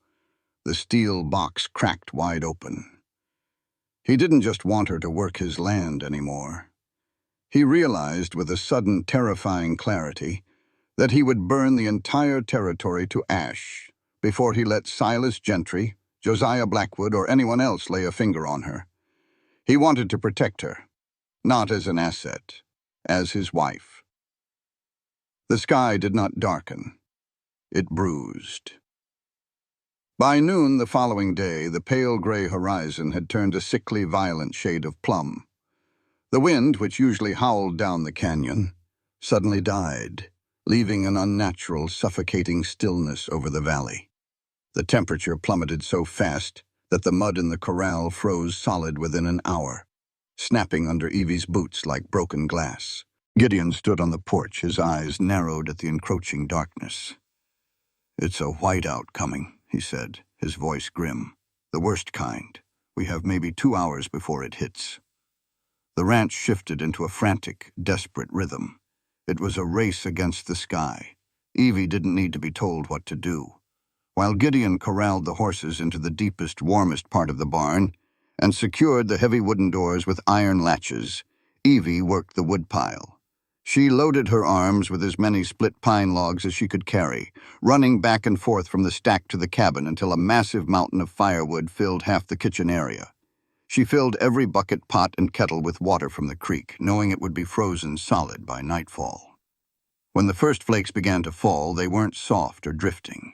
B: the steel box cracked wide open. He didn't just want her to work his land anymore. He realized with a sudden terrifying clarity that he would burn the entire territory to ash before he let Silas Gentry, Josiah Blackwood, or anyone else lay a finger on her. He wanted to protect her, not as an asset, as his wife. The sky did not darken. It bruised. By noon the following day, the pale gray horizon had turned a sickly violet shade of plum. The wind, which usually howled down the canyon, suddenly died, leaving an unnatural, suffocating stillness over the valley. The temperature plummeted so fast that the mud in the corral froze solid within an hour, snapping under Evie's boots like broken glass. Gideon stood on the porch, his eyes narrowed at the encroaching darkness. "It's a whiteout coming," he said, his voice grim. "The worst kind. We have maybe 2 hours before it hits." The ranch shifted into a frantic, desperate rhythm. It was a race against the sky. Evie didn't need to be told what to do. While Gideon corralled the horses into the deepest, warmest part of the barn and secured the heavy wooden doors with iron latches, Evie worked the woodpile. She loaded her arms with as many split pine logs as she could carry, running back and forth from the stack to the cabin until a massive mountain of firewood filled half the kitchen area. She filled every bucket, pot, and kettle with water from the creek, knowing it would be frozen solid by nightfall. When the first flakes began to fall, they weren't soft or drifting.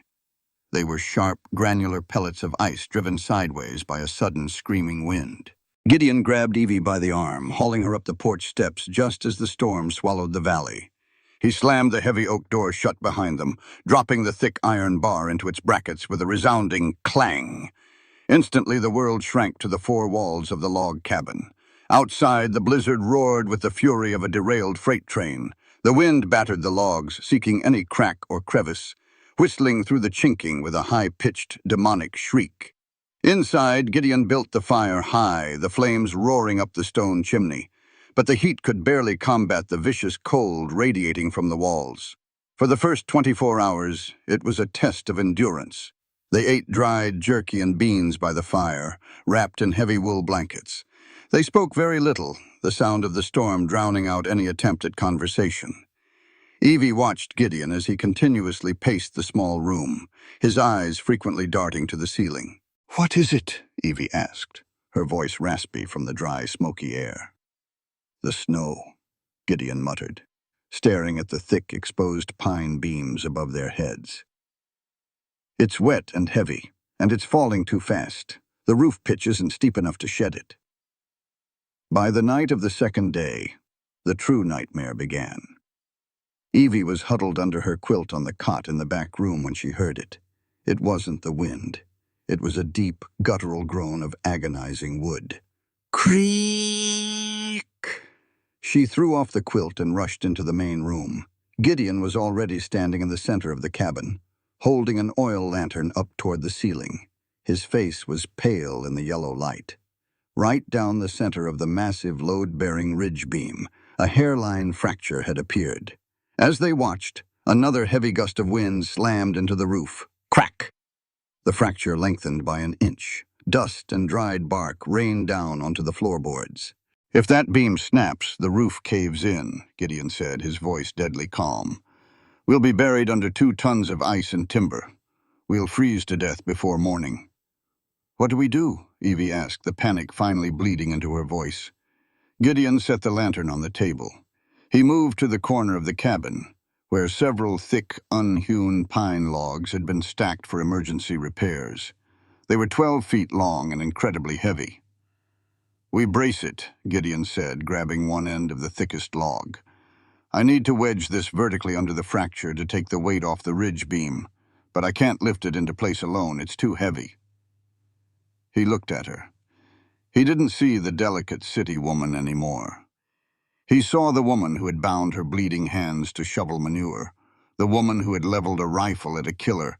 B: They were sharp, granular pellets of ice driven sideways by a sudden, screaming wind. Gideon grabbed Evie by the arm, hauling her up the porch steps just as the storm swallowed the valley. He slammed the heavy oak door shut behind them, dropping the thick iron bar into its brackets with a resounding clang. Instantly, the world shrank to the four walls of the log cabin. Outside, the blizzard roared with the fury of a derailed freight train. The wind battered the logs, seeking any crack or crevice, whistling through the chinking with a high-pitched, demonic shriek. Inside, Gideon built the fire high, the flames roaring up the stone chimney. But the heat could barely combat the vicious cold radiating from the walls. For the first 24 hours, it was a test of endurance. They ate dried jerky and beans by the fire, wrapped in heavy wool blankets. They spoke very little, the sound of the storm drowning out any attempt at conversation. Evie watched Gideon as he continuously paced the small room, his eyes frequently darting to the ceiling. "What is it?" Evie asked, her voice raspy from the dry, smoky air. "The snow," Gideon muttered, staring at the thick, exposed pine beams above their heads. "It's wet and heavy, and it's falling too fast. The roof pitch isn't steep enough to shed it." By the night of the second day, the true nightmare began. Evie was huddled under her quilt on the cot in the back room when she heard it. It wasn't the wind. It was a deep, guttural groan of agonizing wood. Creak! She threw off the quilt and rushed into the main room. Gideon was already standing in the center of the cabin, holding an oil lantern up toward the ceiling. His face was pale in the yellow light. Right down the center of the massive load-bearing ridge beam, a hairline fracture had appeared. As they watched, another heavy gust of wind slammed into the roof. Crack! The fracture lengthened by an inch. Dust and dried bark rained down onto the floorboards. "If that beam snaps, the roof caves in," Gideon said, his voice deadly calm. We'll be buried under 2 tons of ice and timber. We'll freeze to death before morning." "What do we do?" Evie asked, the panic finally bleeding into her voice. Gideon set the lantern on the table. He moved to the corner of the cabin, where several thick, unhewn pine logs had been stacked for emergency repairs. They were 12 feet long and incredibly heavy. "We brace it," Gideon said, grabbing one end of the thickest log. "I need to wedge this vertically under the fracture to take the weight off the ridge beam, but I can't lift it into place alone. It's too heavy." He looked at her. He didn't see the delicate city woman anymore. He saw the woman who had bound her bleeding hands to shovel manure, the woman who had leveled a rifle at a killer,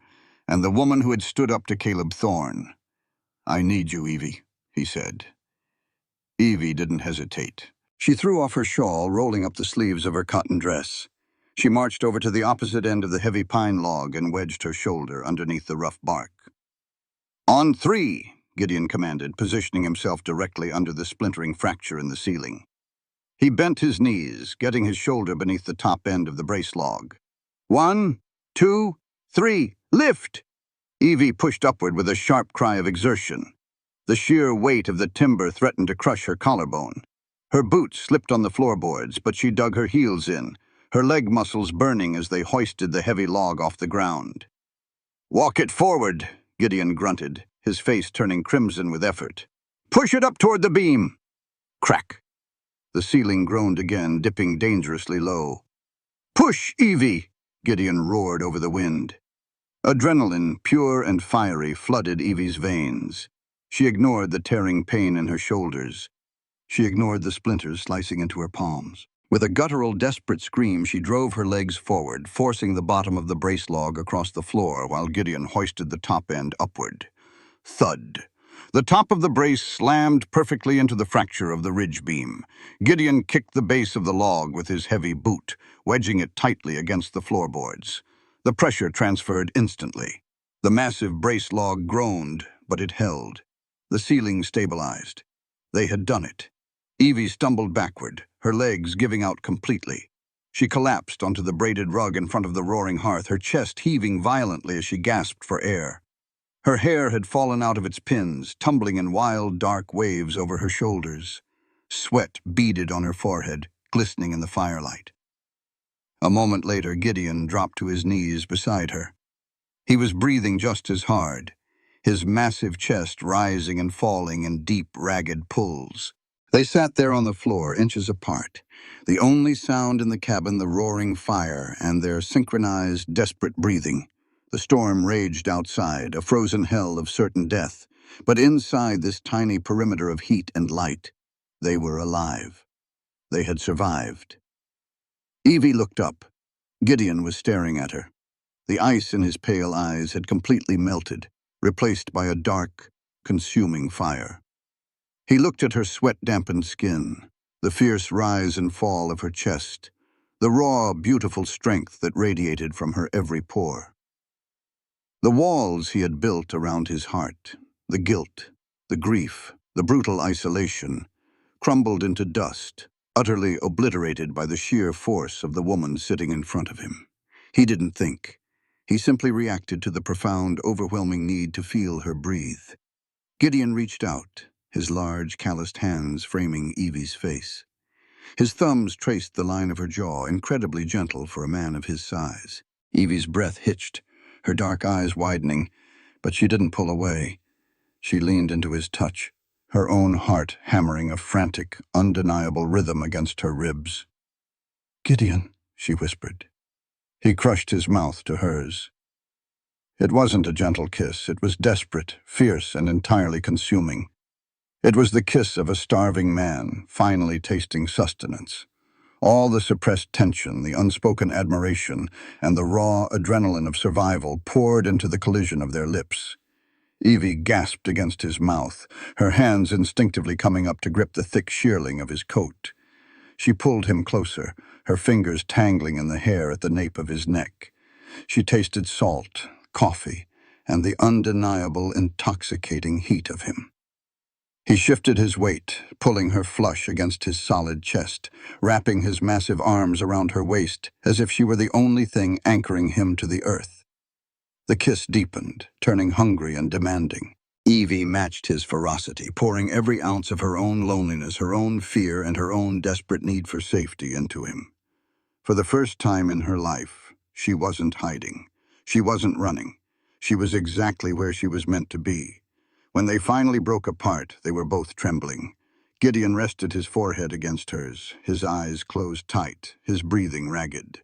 B: and the woman who had stood up to Caleb Thorne. "I need you, Evie," he said. Evie didn't hesitate. She threw off her shawl, rolling up the sleeves of her cotton dress. She marched over to the opposite end of the heavy pine log and wedged her shoulder underneath the rough bark. "On 3, Gideon commanded, positioning himself directly under the splintering fracture in the ceiling. He bent his knees, getting his shoulder beneath the top end of the brace log. 1, 2, 3, lift! Evie pushed upward with a sharp cry of exertion. The sheer weight of the timber threatened to crush her collarbone. Her boots slipped on the floorboards, but she dug her heels in, her leg muscles burning as they hoisted the heavy log off the ground. "Walk it forward," Gideon grunted, his face turning crimson with effort. "Push it up toward the beam." Crack. The ceiling groaned again, dipping dangerously low. "Push, Evie!" Gideon roared over the wind. Adrenaline, pure and fiery, flooded Evie's veins. She ignored the tearing pain in her shoulders. She ignored the splinters slicing into her palms. With a guttural, desperate scream, she drove her legs forward, forcing the bottom of the brace log across the floor while Gideon hoisted the top end upward. Thud. The top of the brace slammed perfectly into the fracture of the ridge beam. Gideon kicked the base of the log with his heavy boot, wedging it tightly against the floorboards. The pressure transferred instantly. The massive brace log groaned, but it held. The ceiling stabilized. They had done it. Evie stumbled backward, her legs giving out completely. She collapsed onto the braided rug in front of the roaring hearth, her chest heaving violently as she gasped for air. Her hair had fallen out of its pins, tumbling in wild, dark waves over her shoulders. Sweat beaded on her forehead, glistening in the firelight. A moment later, Gideon dropped to his knees beside her. He was breathing just as hard, his massive chest rising and falling in deep, ragged pulls. They sat there on the floor, inches apart, the only sound in the cabin the roaring fire and their synchronized, desperate breathing. The storm raged outside, a frozen hell of certain death, but inside this tiny perimeter of heat and light, they were alive. They had survived. Evie looked up. Gideon was staring at her. The ice in his pale eyes had completely melted, replaced by a dark, consuming fire. He looked at her sweat-dampened skin, the fierce rise and fall of her chest, the raw, beautiful strength that radiated from her every pore. The walls he had built around his heart, the guilt, the grief, the brutal isolation, crumbled into dust, utterly obliterated by the sheer force of the woman sitting in front of him. He didn't think. He simply reacted to the profound, overwhelming need to feel her breathe. Gideon reached out, his large, calloused hands framing Evie's face. His thumbs traced the line of her jaw, incredibly gentle for a man of his size. Evie's breath hitched, her dark eyes widening, but she didn't pull away. She leaned into his touch, her own heart hammering a frantic, undeniable rhythm against her ribs. "Gideon," she whispered. He crushed his mouth to hers. It wasn't a gentle kiss. It was desperate, fierce, and entirely consuming. It was the kiss of a starving man, finally tasting sustenance. All the suppressed tension, the unspoken admiration, and the raw adrenaline of survival poured into the collision of their lips. Evie gasped against his mouth, her hands instinctively coming up to grip the thick shearling of his coat. She pulled him closer, her fingers tangling in the hair at the nape of his neck. She tasted salt, coffee, and the undeniable, intoxicating heat of him. He shifted his weight, pulling her flush against his solid chest, wrapping his massive arms around her waist as if she were the only thing anchoring him to the earth. The kiss deepened, turning hungry and demanding. Evie matched his ferocity, pouring every ounce of her own loneliness, her own fear, and her own desperate need for safety into him. For the first time in her life, she wasn't hiding. She wasn't running. She was exactly where she was meant to be. When they finally broke apart, they were both trembling. Gideon rested his forehead against hers, his eyes closed tight, his breathing ragged.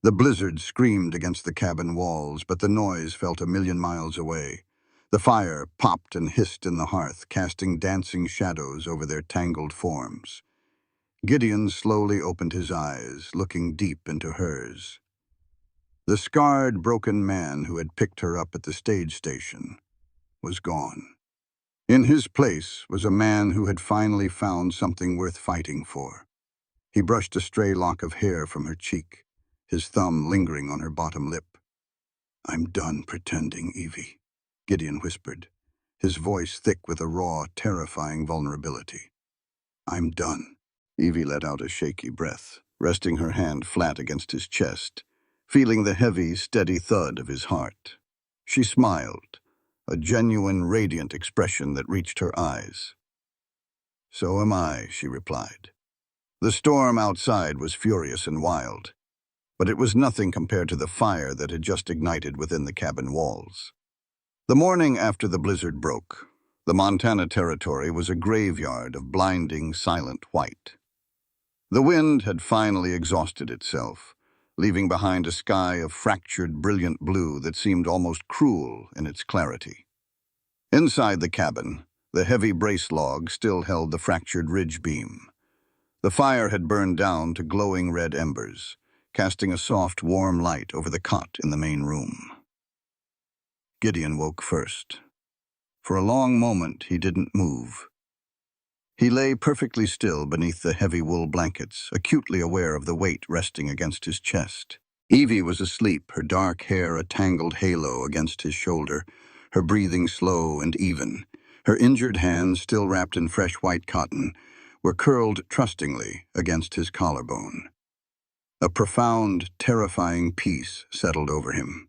B: The blizzard screamed against the cabin walls, but the noise felt a million miles away. The fire popped and hissed in the hearth, casting dancing shadows over their tangled forms. Gideon slowly opened his eyes, looking deep into hers. The scarred, broken man who had picked her up at the stage station was gone. In his place was a man who had finally found something worth fighting for. He brushed a stray lock of hair from her cheek, his thumb lingering on her bottom lip. "I'm done pretending, Evie," Gideon whispered, his voice thick with a raw, terrifying vulnerability. "I'm done." Evie let out a shaky breath, resting her hand flat against his chest, feeling the heavy, steady thud of his heart. She smiled, a genuine, radiant expression that reached her eyes. "So am I," she replied. The storm outside was furious and wild, but it was nothing compared to the fire that had just ignited within the cabin walls. The morning after the blizzard broke, the Montana Territory was a graveyard of blinding, silent white. The wind had finally exhausted itself, leaving behind a sky of fractured, brilliant blue that seemed almost cruel in its clarity. Inside the cabin, the heavy brace log still held the fractured ridge beam. The fire had burned down to glowing red embers, casting a soft, warm light over the cot in the main room. Gideon woke first. For a long moment, he didn't move. He lay perfectly still beneath the heavy wool blankets, acutely aware of the weight resting against his chest. Evie was asleep, her dark hair a tangled halo against his shoulder, her breathing slow and even. Her injured hands, still wrapped in fresh white cotton, were curled trustingly against his collarbone. A profound, terrifying peace settled over him.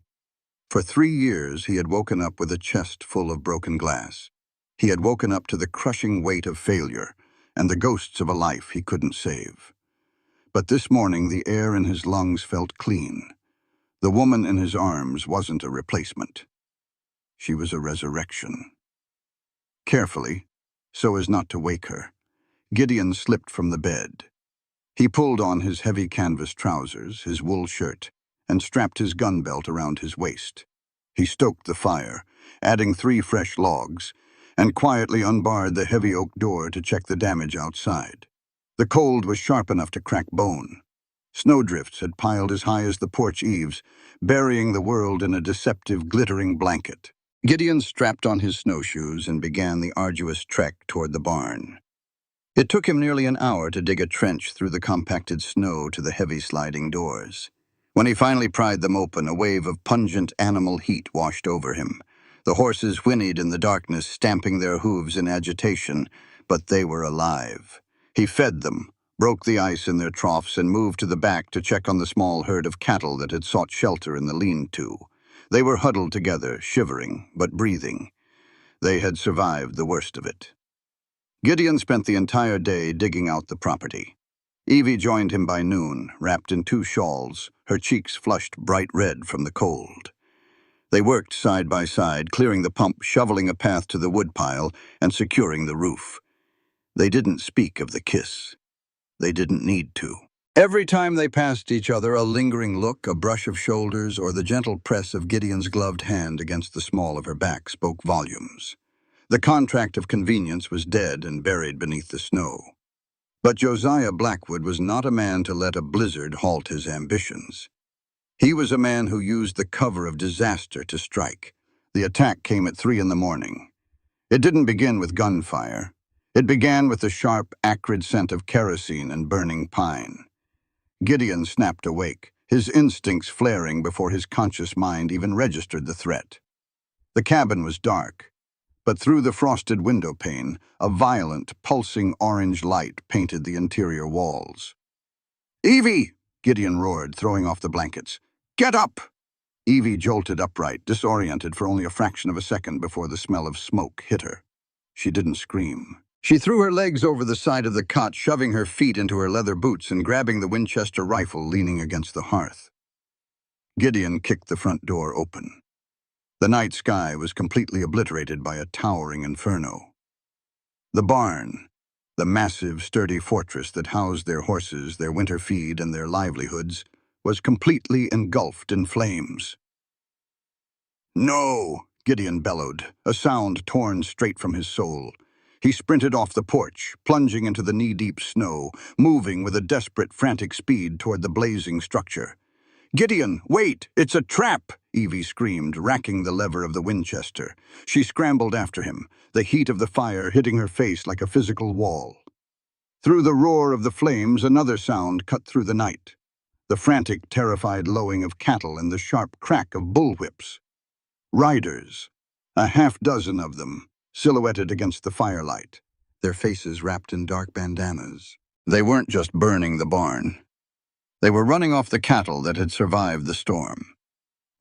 B: For 3 years, he had woken up with a chest full of broken glass. He had woken up to the crushing weight of failure and the ghosts of a life he couldn't save. But this morning, the air in his lungs felt clean. The woman in his arms wasn't a replacement. She was a resurrection. Carefully, so as not to wake her, Gideon slipped from the bed. He pulled on his heavy canvas trousers, his wool shirt, and strapped his gun belt around his waist. He stoked the fire, adding 3 fresh logs, and quietly unbarred the heavy oak door to check the damage outside. The cold was sharp enough to crack bone. Snowdrifts had piled as high as the porch eaves, burying the world in a deceptive, glittering blanket. Gideon strapped on his snowshoes and began the arduous trek toward the barn. It took him nearly an hour to dig a trench through the compacted snow to the heavy sliding doors. When he finally pried them open, a wave of pungent animal heat washed over him. The horses whinnied in the darkness, stamping their hooves in agitation, but they were alive. He fed them, broke the ice in their troughs, and moved to the back to check on the small herd of cattle that had sought shelter in the lean-to. They were huddled together, shivering, but breathing. They had survived the worst of it. Gideon spent the entire day digging out the property. Evie joined him by noon, wrapped in 2 shawls, her cheeks flushed bright red from the cold. They worked side by side, clearing the pump, shoveling a path to the woodpile, and securing the roof. They didn't speak of the kiss. They didn't need to. Every time they passed each other, a lingering look, a brush of shoulders, or the gentle press of Gideon's gloved hand against the small of her back spoke volumes. The contract of convenience was dead and buried beneath the snow. But Josiah Blackwood was not a man to let a blizzard halt his ambitions. He was a man who used the cover of disaster to strike. The attack came at 3 in the morning. It didn't begin with gunfire. It began with the sharp, acrid scent of kerosene and burning pine. Gideon snapped awake, his instincts flaring before his conscious mind even registered the threat. The cabin was dark, But through the frosted window pane, a violent, pulsing orange light painted the interior walls. "Evie!" Gideon roared, throwing off the blankets. "Get up!" Evie jolted upright, disoriented for only a fraction of a second before the smell of smoke hit her. She didn't scream. She threw her legs over the side of the cot, shoving her feet into her leather boots and grabbing the Winchester rifle leaning against the hearth. Gideon kicked the front door open. The night sky was completely obliterated by a towering inferno. The barn, the massive, sturdy fortress that housed their horses, their winter feed, and their livelihoods, was completely engulfed in flames. "No!" Gideon bellowed, a sound torn straight from his soul. He sprinted off the porch, plunging into the knee-deep snow, moving with a desperate, frantic speed toward the blazing structure. "Gideon, wait! It's a trap!" Evie screamed, racking the lever of the Winchester. She scrambled after him, the heat of the fire hitting her face like a physical wall. Through the roar of the flames, another sound cut through the night. The frantic, terrified lowing of cattle and the sharp crack of bullwhips. Riders, a half-dozen of them, silhouetted against the firelight, their faces wrapped in dark bandanas. They weren't just burning the barn. They were running off the cattle that had survived the storm.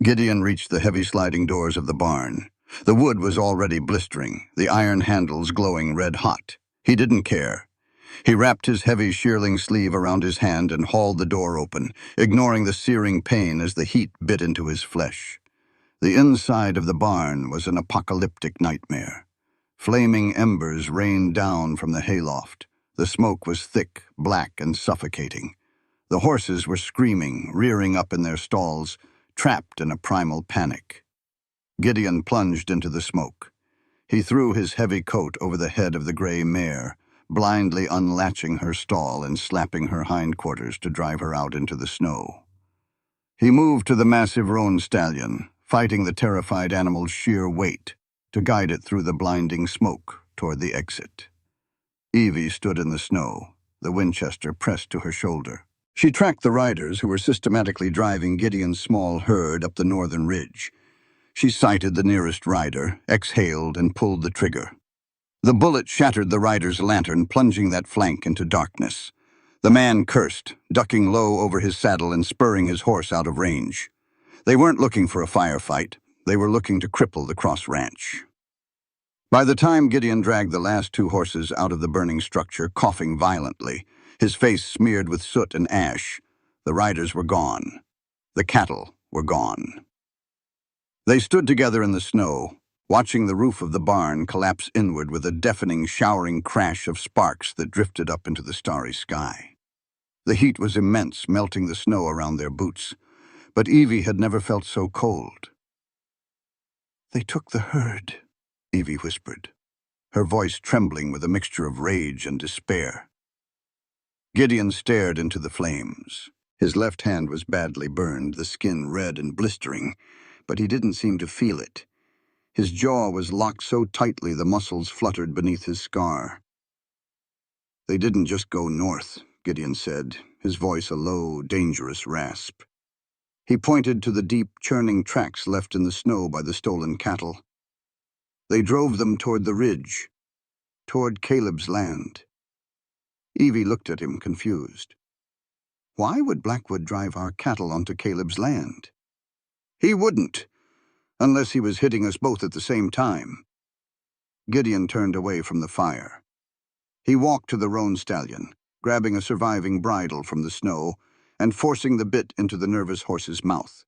B: Gideon reached the heavy sliding doors of the barn. The wood was already blistering, the iron handles glowing red-hot. He didn't care. He wrapped his heavy shearling sleeve around his hand and hauled the door open, ignoring the searing pain as the heat bit into his flesh. The inside of the barn was an apocalyptic nightmare. Flaming embers rained down from the hayloft. The smoke was thick, black, and suffocating. The horses were screaming, rearing up in their stalls, trapped in a primal panic. Gideon plunged into the smoke. He threw his heavy coat over the head of the gray mare, blindly unlatching her stall and slapping her hindquarters to drive her out into the snow. He moved to the massive roan stallion, fighting the terrified animal's sheer weight, to guide it through the blinding smoke toward the exit. Evie stood in the snow, the Winchester pressed to her shoulder. She tracked the riders who were systematically driving Gideon's small herd up the northern ridge. She sighted the nearest rider, exhaled, and pulled the trigger. The bullet shattered the rider's lantern, plunging that flank into darkness. The man cursed, ducking low over his saddle and spurring his horse out of range. They weren't looking for a firefight. They were looking to cripple the Cross Ranch. By the time Gideon dragged the last two horses out of the burning structure, coughing violently, his face smeared with soot and ash, the riders were gone. The cattle were gone. They stood together in the snow, watching the roof of the barn collapse inward with a deafening, showering crash of sparks that drifted up into the starry sky. The heat was immense, melting the snow around their boots, but Evie had never felt so cold. "They took the herd," Evie whispered, her voice trembling with a mixture of rage and despair. Gideon stared into the flames. His left hand was badly burned, the skin red and blistering, but he didn't seem to feel it. His jaw was locked so tightly the muscles fluttered beneath his scar. "They didn't just go north," Gideon said, his voice a low, dangerous rasp. He pointed to the deep, churning tracks left in the snow by the stolen cattle. "They drove them toward the ridge, toward Caleb's land." Evie looked at him, confused. "Why would Blackwood drive our cattle onto Caleb's land?" "He wouldn't, unless he was hitting us both at the same time." Gideon turned away from the fire. He walked to the roan stallion, grabbing a surviving bridle from the snow and forcing the bit into the nervous horse's mouth.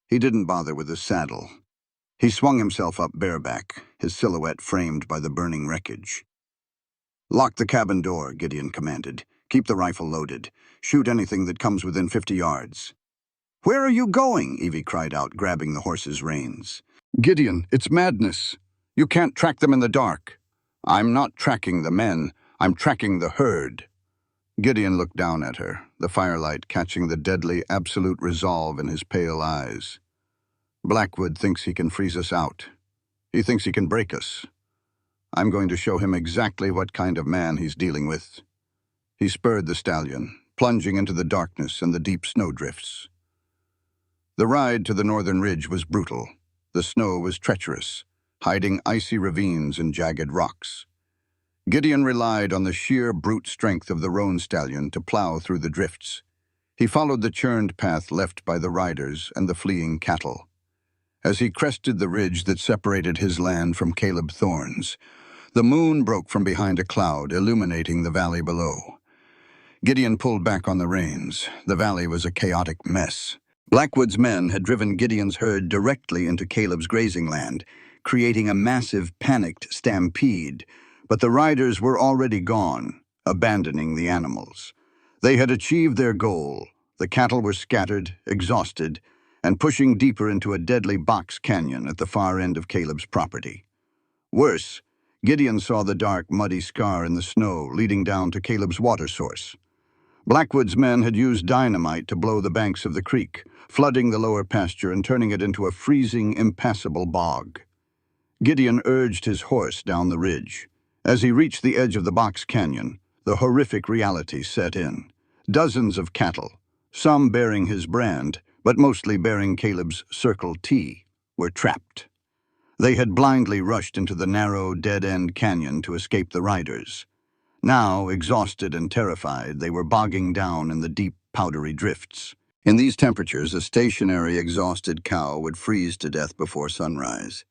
B: He didn't bother with his saddle. He swung himself up bareback, his silhouette framed by the burning wreckage. "Lock the cabin door," Gideon commanded. "Keep the rifle loaded. Shoot anything that comes within 50 yards. "Where are you going?" Evie cried out, grabbing the horse's reins. "Gideon, it's madness. You can't track them in the dark." "I'm not tracking the men. I'm tracking the herd." Gideon looked down at her, the firelight catching the deadly, absolute resolve in his pale eyes. "Blackwood thinks he can freeze us out. He thinks he can break us. I'm going to show him exactly what kind of man he's dealing with." He spurred the stallion, plunging into the darkness and the deep snowdrifts. The ride to the northern ridge was brutal. The snow was treacherous. hiding icy ravines and jagged rocks. Gideon relied on the sheer brute strength of the roan stallion to plow through the drifts. He followed the churned path left by the riders and the fleeing cattle. As he crested the ridge that separated his land from Caleb Thorne's, the moon broke from behind a cloud, illuminating the valley below. Gideon pulled back on the reins. The valley was a chaotic mess. Blackwood's men had driven Gideon's herd directly into Caleb's grazing land, creating a massive, panicked stampede. But the riders were already gone, abandoning the animals. They had achieved their goal. The cattle were scattered, exhausted, and pushing deeper into a deadly box canyon at the far end of Caleb's property. Worse, Gideon saw the dark, muddy scar in the snow leading down to Caleb's water source. Blackwood's men had used dynamite to blow the banks of the creek, flooding the lower pasture and turning it into a freezing, impassable bog. Gideon urged his horse down the ridge. As he reached the edge of the box canyon, the horrific reality set in. Dozens of cattle, some bearing his brand, but mostly bearing Caleb's Circle T, were trapped. They had blindly rushed into the narrow, dead-end canyon to escape the riders. Now, exhausted and terrified, they were bogging down in the deep, powdery drifts. In these temperatures, a stationary, exhausted cow would freeze to death before sunrise.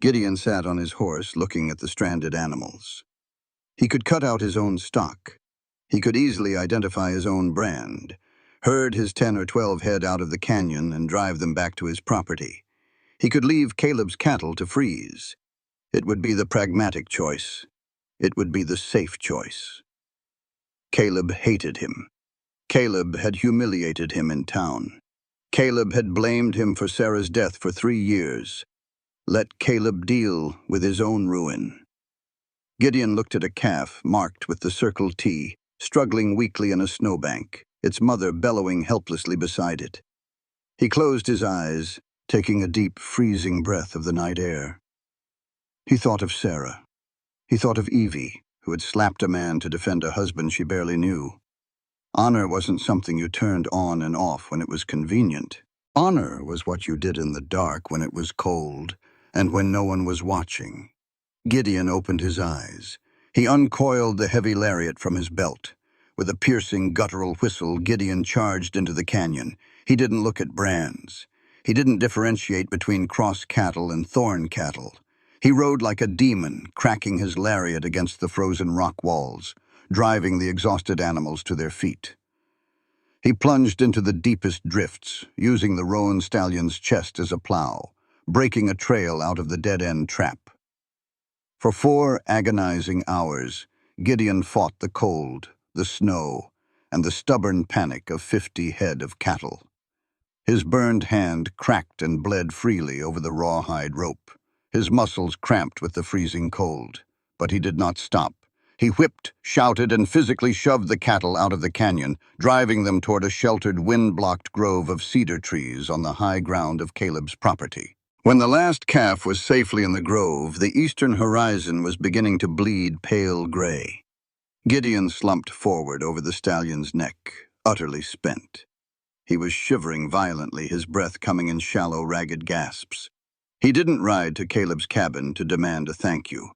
B: Gideon sat on his horse, looking at the stranded animals. He could cut out his own stock. He could easily identify his own brand, herd his 10 or 12 head out of the canyon and drive them back to his property. He could leave Caleb's cattle to freeze. It would be the pragmatic choice. It would be the safe choice. Caleb hated him. Caleb had humiliated him in town. Caleb had blamed him for Sarah's death for 3 years. Let Caleb deal with his own ruin. Gideon looked at a calf marked with the Circle T, struggling weakly in a snowbank, its mother bellowing helplessly beside it. He closed his eyes, taking a deep, freezing breath of the night air. He thought of Sarah. He thought of Evie, who had slapped a man to defend a husband she barely knew. Honor wasn't something you turned on and off when it was convenient. Honor was what you did in the dark when it was cold and when no one was watching. Gideon opened his eyes. He uncoiled the heavy lariat from his belt. With a piercing, guttural whistle, Gideon charged into the canyon. He didn't look at brands. He didn't differentiate between cross cattle and thorn cattle. He rode like a demon, cracking his lariat against the frozen rock walls, driving the exhausted animals to their feet. He plunged into the deepest drifts, using the roan stallion's chest as a plow, breaking a trail out of the dead-end trap. For 4 agonizing hours, Gideon fought the cold, the snow, and the stubborn panic of 50 head of cattle. His burned hand cracked and bled freely over the rawhide rope. His muscles cramped with the freezing cold. But he did not stop. He whipped, shouted, and physically shoved the cattle out of the canyon, driving them toward a sheltered, wind-blocked grove of cedar trees on the high ground of Caleb's property. When the last calf was safely in the grove, the eastern horizon was beginning to bleed pale gray. Gideon slumped forward over the stallion's neck, utterly spent. He was shivering violently, his breath coming in shallow, ragged gasps. He didn't ride to Caleb's cabin to demand a thank you.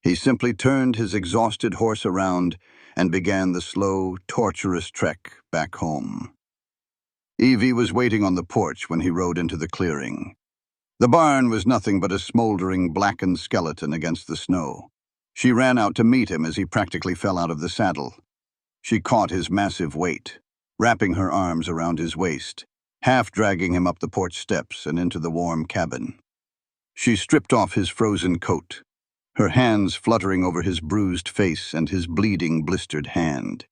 B: He simply turned his exhausted horse around and began the slow, torturous trek back home. Evie was waiting on the porch when he rode into the clearing. The barn was nothing but a smoldering, blackened skeleton against the snow. She ran out to meet him as he practically fell out of the saddle. She caught his massive weight, wrapping her arms around his waist, half dragging him up the porch steps and into the warm cabin. She stripped off his frozen coat, her hands fluttering over his bruised face and his bleeding, blistered hand.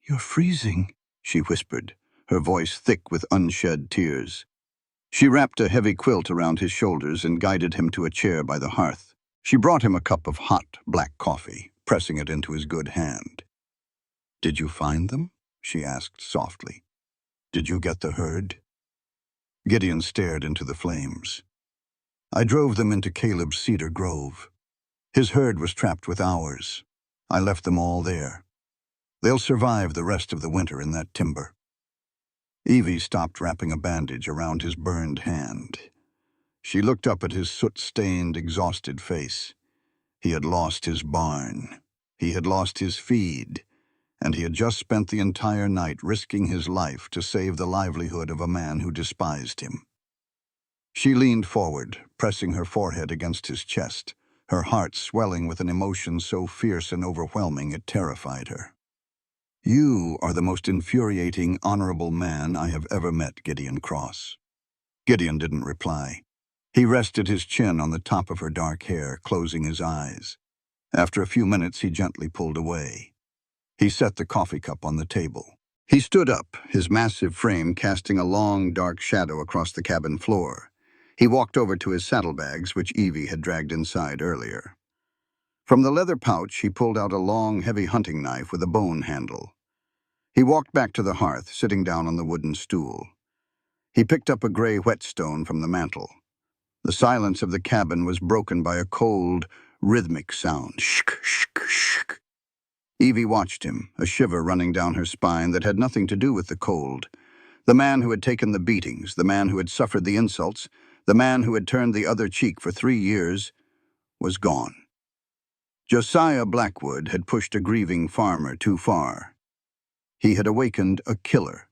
B: "You're freezing," she whispered, her voice thick with unshed tears. She wrapped a heavy quilt around his shoulders and guided him to a chair by the hearth. She brought him a cup of hot, black coffee, pressing it into his good hand. "Did you find them?" she asked softly. "Did you get the herd?" Gideon stared into the flames. "I drove them into Caleb's cedar grove. His herd was trapped with ours. I left them all there. They'll survive the rest of the winter in that timber." Evie stopped wrapping a bandage around his burned hand. She looked up at his soot-stained, exhausted face. He had lost his barn. He had lost his feed. And he had just spent the entire night risking his life to save the livelihood of a man who despised him. She leaned forward, pressing her forehead against his chest, her heart swelling with an emotion so fierce and overwhelming it terrified her. "You are the most infuriating, honorable man I have ever met, Gideon Cross." Gideon didn't reply. He rested his chin on the top of her dark hair, closing his eyes. After a few minutes, he gently pulled away. He set the coffee cup on the table. He stood up, his massive frame casting a long, dark shadow across the cabin floor. He walked over to his saddlebags, which Evie had dragged inside earlier. From the leather pouch, he pulled out a long, heavy hunting knife with a bone handle. He walked back to the hearth, sitting down on the wooden stool. He picked up a gray whetstone from the mantel. The silence of the cabin was broken by a cold, rhythmic sound. Shk, shk, shk. Evie watched him, a shiver running down her spine that had nothing to do with the cold. The man who had taken the beatings, the man who had suffered the insults, the man who had turned the other cheek for 3 years, was gone. Josiah Blackwood had pushed a grieving farmer too far. He had awakened a killer.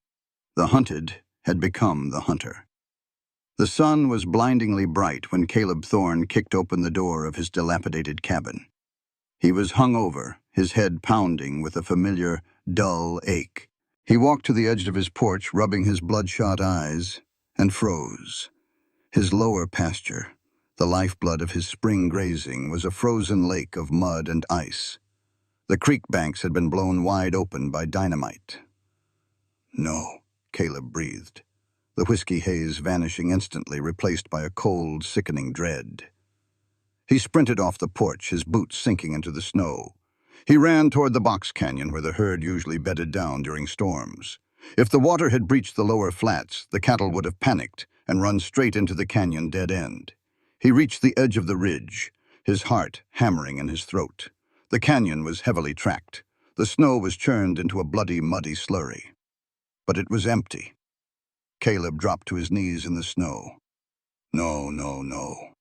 B: The hunted had become the hunter. The sun was blindingly bright when Caleb Thorne kicked open the door of his dilapidated cabin. He was hungover, his head pounding with a familiar, dull ache. He walked to the edge of his porch, rubbing his bloodshot eyes, and froze. His lower pasture, the lifeblood of his spring grazing, was a frozen lake of mud and ice. The creek banks had been blown wide open by dynamite. "No," Caleb breathed, the whiskey haze vanishing instantly, replaced by a cold, sickening dread. He sprinted off the porch, his boots sinking into the snow. He ran toward the box canyon where the herd usually bedded down during storms. If the water had breached the lower flats, the cattle would have panicked and run straight into the canyon dead end. He reached the edge of the ridge, his heart hammering in his throat. The canyon was heavily tracked. The snow was churned into a bloody, muddy slurry. But it was empty. Caleb dropped to his knees in the snow. No, no, no.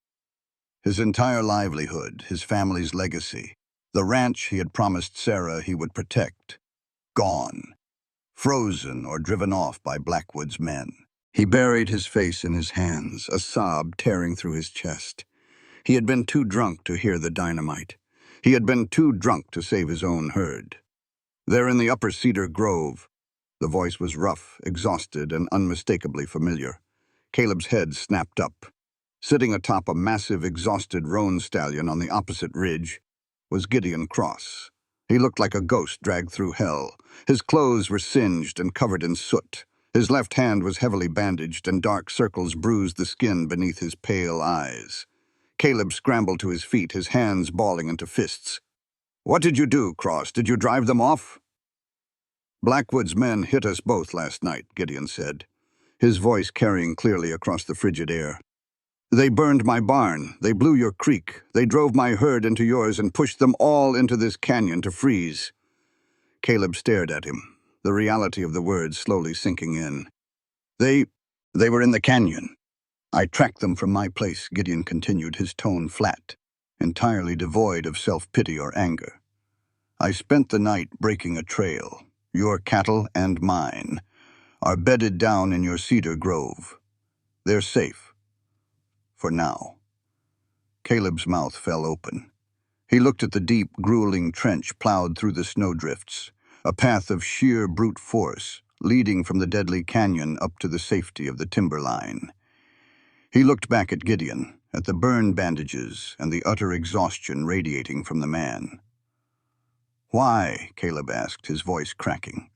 B: His entire livelihood, his family's legacy, the ranch he had promised Sarah he would protect, gone, frozen or driven off by Blackwood's men. He buried his face in his hands, a sob tearing through his chest. He had been too drunk to hear the dynamite. He had been too drunk to save his own herd. There in the upper cedar grove, the voice was rough, exhausted, and unmistakably familiar. Caleb's head snapped up. Sitting atop a massive, exhausted roan stallion on the opposite ridge was Gideon Cross. He looked like a ghost dragged through hell. His clothes were singed and covered in soot. His left hand was heavily bandaged, and dark circles bruised the skin beneath his pale eyes. Caleb scrambled to his feet, his hands balling into fists. "What did you do, Cross? Did you drive them off?" "Blackwood's men hit us both last night," Gideon said, his voice carrying clearly across the frigid air. "They burned my barn, they blew your creek, they drove my herd into yours and pushed them all into this canyon to freeze." Caleb stared at him, the reality of the words slowly sinking in. They were in the canyon. I tracked them from my place," Gideon continued, his tone flat, entirely devoid of self-pity or anger. "I spent the night breaking a trail. Your cattle and mine are bedded down in your cedar grove. They're safe. For now." Caleb's mouth fell open. He looked at the deep, grueling trench plowed through the snowdrifts, a path of sheer brute force leading from the deadly canyon up to the safety of the timberline. He looked back at Gideon, at the burn bandages and the utter exhaustion radiating from the man. "Why?" Caleb asked, his voice cracking.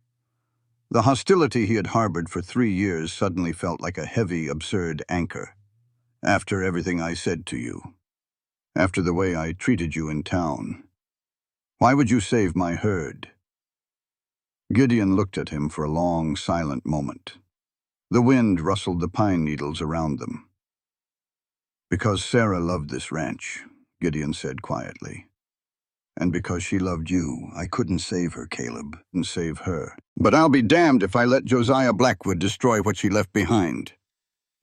B: The hostility he had harbored for 3 years suddenly felt like a heavy, absurd anchor. "After everything I said to you. After the way I treated you in town. Why would you save my herd?" Gideon looked at him for a long, silent moment. The wind rustled the pine needles around them. "Because Sarah loved this ranch," Gideon said quietly. "And because she loved you, I couldn't save her, Caleb, and save her. But I'll be damned if I let Josiah Blackwood destroy what she left behind."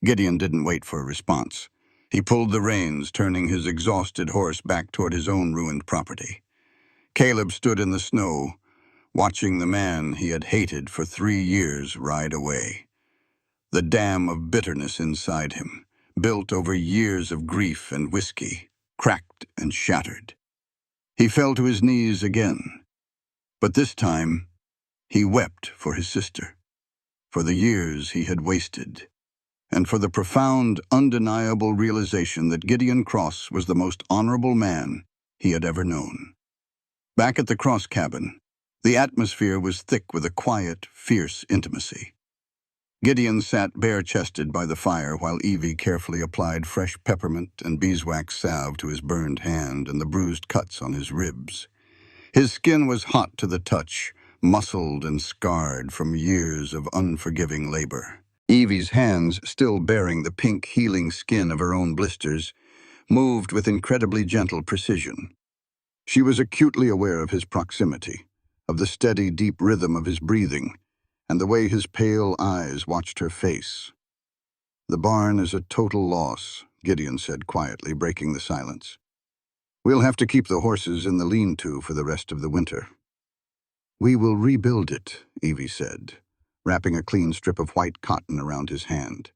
B: Gideon didn't wait for a response. He pulled the reins, turning his exhausted horse back toward his own ruined property. Caleb stood in the snow, watching the man he had hated for 3 years ride away. The dam of bitterness inside him, built over years of grief and whiskey, cracked and shattered. He fell to his knees again, but this time he wept for his sister, for the years he had wasted, and for the profound, undeniable realization that Gideon Cross was the most honorable man he had ever known. Back at the Cross cabin, the atmosphere was thick with a quiet, fierce intimacy. Gideon sat bare-chested by the fire while Evie carefully applied fresh peppermint and beeswax salve to his burned hand and the bruised cuts on his ribs. His skin was hot to the touch, muscled and scarred from years of unforgiving labor. Evie's hands, still bearing the pink healing skin of her own blisters, moved with incredibly gentle precision. She was acutely aware of his proximity, of the steady, deep rhythm of his breathing, and the way his pale eyes watched her face. "The barn is a total loss," Gideon said quietly, breaking the silence. "We'll have to keep the horses in the lean-to for the rest of the winter." "We will rebuild it," Evie said, wrapping a clean strip of white cotton around his hand.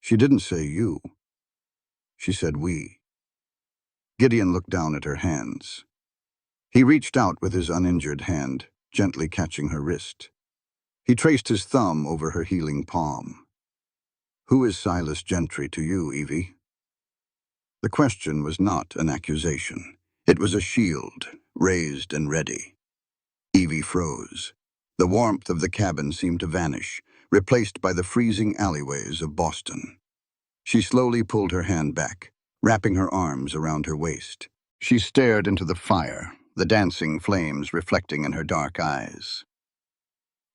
B: She didn't say you. She said we. Gideon looked down at her hands. He reached out with his uninjured hand, gently catching her wrist. He traced his thumb over her healing palm. "Who is Silas Gentry to you, Evie?" The question was not an accusation. It was a shield, raised and ready. Evie froze. The warmth of the cabin seemed to vanish, replaced by the freezing alleyways of Boston. She slowly pulled her hand back, wrapping her arms around her waist. She stared into the fire, the dancing flames reflecting in her dark eyes.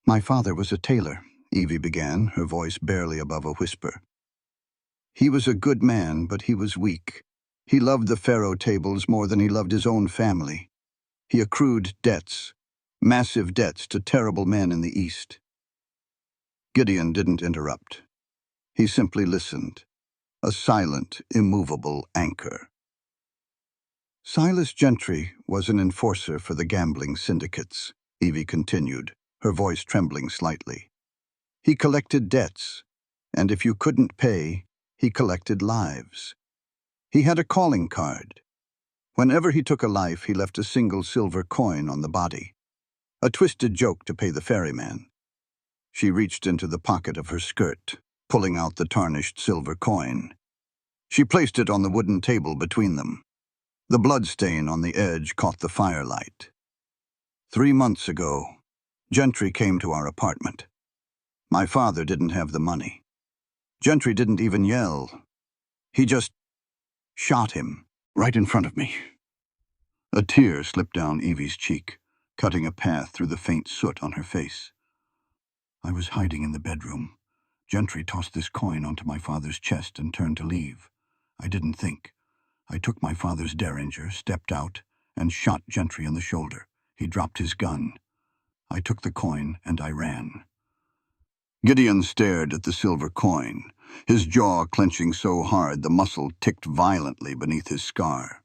B: "My father was a tailor," Evie began, her voice barely above a whisper. "He was a good man, but he was weak. He loved the faro tables more than he loved his own family. He accrued debts, massive debts to terrible men in the East." Gideon didn't interrupt. He simply listened, a silent, immovable anchor. "Silas Gentry was an enforcer for the gambling syndicates," Evie continued, her voice trembling slightly. "He collected debts, and if you couldn't pay, he collected lives. He had a calling card. Whenever he took a life, he left a single silver coin on the body. A twisted joke to pay the ferryman." She reached into the pocket of her skirt, pulling out the tarnished silver coin. She placed it on the wooden table between them. The bloodstain on the edge caught the firelight. "3 months ago, Gentry came to our apartment. My father didn't have the money. Gentry didn't even yell. He just shot him right in front of me." A tear slipped down Evie's cheek, cutting a path through the faint soot on her face. "I was hiding in the bedroom. Gentry tossed this coin onto my father's chest and turned to leave. I didn't think. I took my father's derringer, stepped out, and shot Gentry in the shoulder. He dropped his gun. I took the coin and I ran." Gideon stared at the silver coin, his jaw clenching so hard the muscle ticked violently beneath his scar.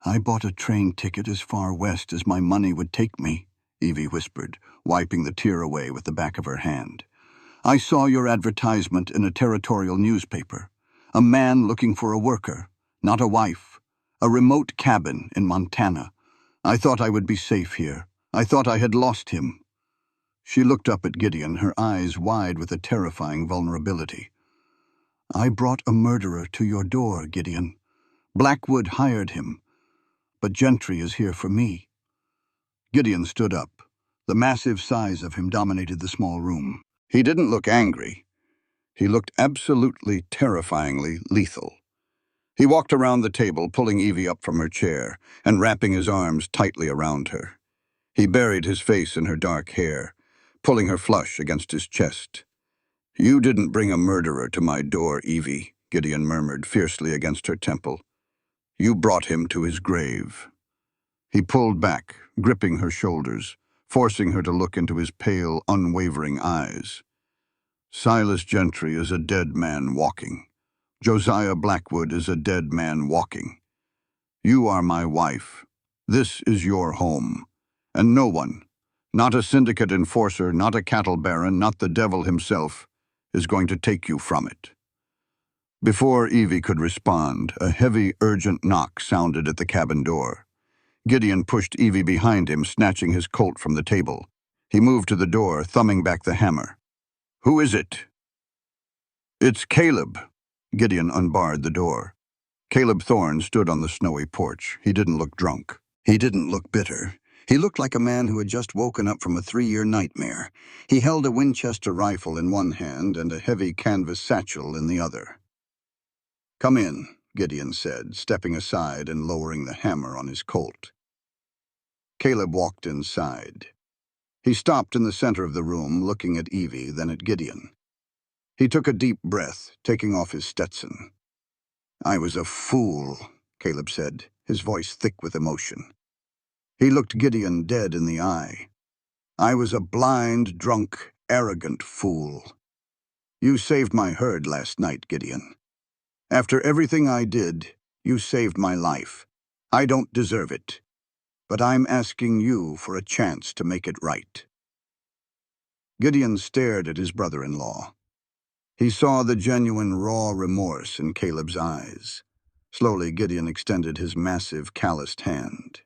B: "I bought a train ticket as far west as my money would take me," Evie whispered, wiping the tear away with the back of her hand. "I saw your advertisement in a territorial newspaper. A man looking for a worker, not a wife. A remote cabin in Montana. I thought I would be safe here. I thought I had lost him." She looked up at Gideon, her eyes wide with a terrifying vulnerability. "I brought a murderer to your door, Gideon. Blackwood hired him. But Gentry is here for me." Gideon stood up. The massive size of him dominated the small room. He didn't look angry. He looked absolutely terrifyingly lethal. He walked around the table, pulling Evie up from her chair and wrapping his arms tightly around her. He buried his face in her dark hair, pulling her flush against his chest. "You didn't bring a murderer to my door, Evie," Gideon murmured fiercely against her temple. "You brought him to his grave." He pulled back, gripping her shoulders, forcing her to look into his pale, unwavering eyes. "Silas Gentry is a dead man walking. Josiah Blackwood is a dead man walking. You are my wife. This is your home. And no one, not a syndicate enforcer, not a cattle baron, not the devil himself, is going to take you from it. Before Evie could respond, a heavy, urgent knock sounded at the cabin door. Gideon pushed Evie behind him, snatching his Colt from the table. He moved to the door, thumbing back the hammer. "Who is it?" "It's Caleb." Gideon unbarred the door. Caleb Thorne stood on the snowy porch. He didn't look drunk. He didn't look bitter. He looked like a man who had just woken up from a 3-year nightmare. He held a Winchester rifle in one hand and a heavy canvas satchel in the other. "Come in," Gideon said, stepping aside and lowering the hammer on his Colt. Caleb walked inside. He stopped in the center of the room, looking at Evie, then at Gideon. He took a deep breath, taking off his Stetson. "I was a fool," Caleb said, his voice thick with emotion. He looked Gideon dead in the eye. "I was a blind, drunk, arrogant fool. You saved my herd last night, Gideon. After everything I did, you saved my life. I don't deserve it, but I'm asking you for a chance to make it right." Gideon stared at his brother-in-law. He saw the genuine, raw remorse in Caleb's eyes. Slowly, Gideon extended his massive, calloused hand.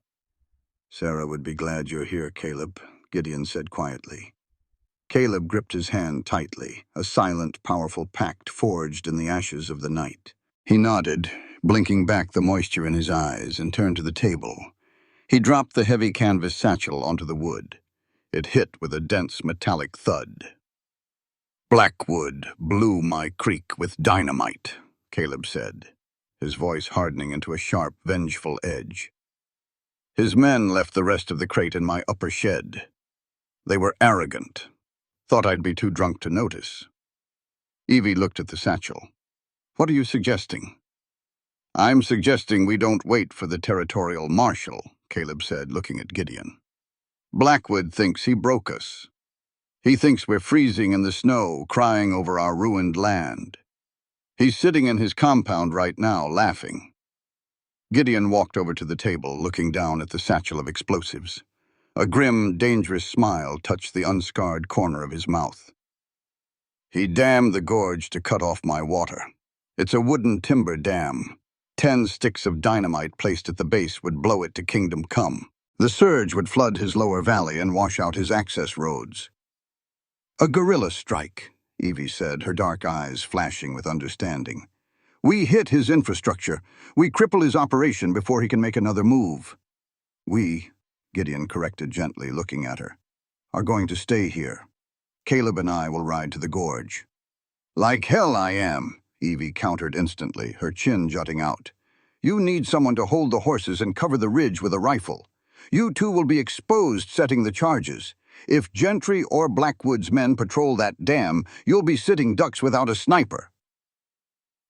B: "Sarah would be glad you're here, Caleb," Gideon said quietly. Caleb gripped his hand tightly, a silent, powerful pact forged in the ashes of the night. He nodded, blinking back the moisture in his eyes, and turned to the table. He dropped the heavy canvas satchel onto the wood. It hit with a dense metallic thud. "Blackwood blew my creek with dynamite," Caleb said, his voice hardening into a sharp, vengeful edge. "His men left the rest of the crate in my upper shed. They were arrogant. Thought I'd be too drunk to notice." Evie looked at the satchel. "What are you suggesting?" "I'm suggesting we don't wait for the territorial marshal," Caleb said, looking at Gideon. "Blackwood thinks he broke us. He thinks we're freezing in the snow, crying over our ruined land. He's sitting in his compound right now, laughing." Gideon walked over to the table, looking down at the satchel of explosives. A grim, dangerous smile touched the unscarred corner of his mouth. "He dammed the gorge to cut off my water. It's a wooden timber dam. 10 sticks of dynamite placed at the base would blow it to kingdom come. The surge would flood his lower valley and wash out his access roads." "A guerrilla strike," Evie said, her dark eyes flashing with understanding. "We hit his infrastructure. We cripple his operation before he can make another move." "We," Gideon corrected gently, looking at her, "are going to stay here. Caleb and I will ride to the gorge." "Like hell I am," Evie countered instantly, her chin jutting out. "You need someone to hold the horses and cover the ridge with a rifle. You two will be exposed setting the charges. If Gentry or Blackwood's men patrol that dam, you'll be sitting ducks without a sniper."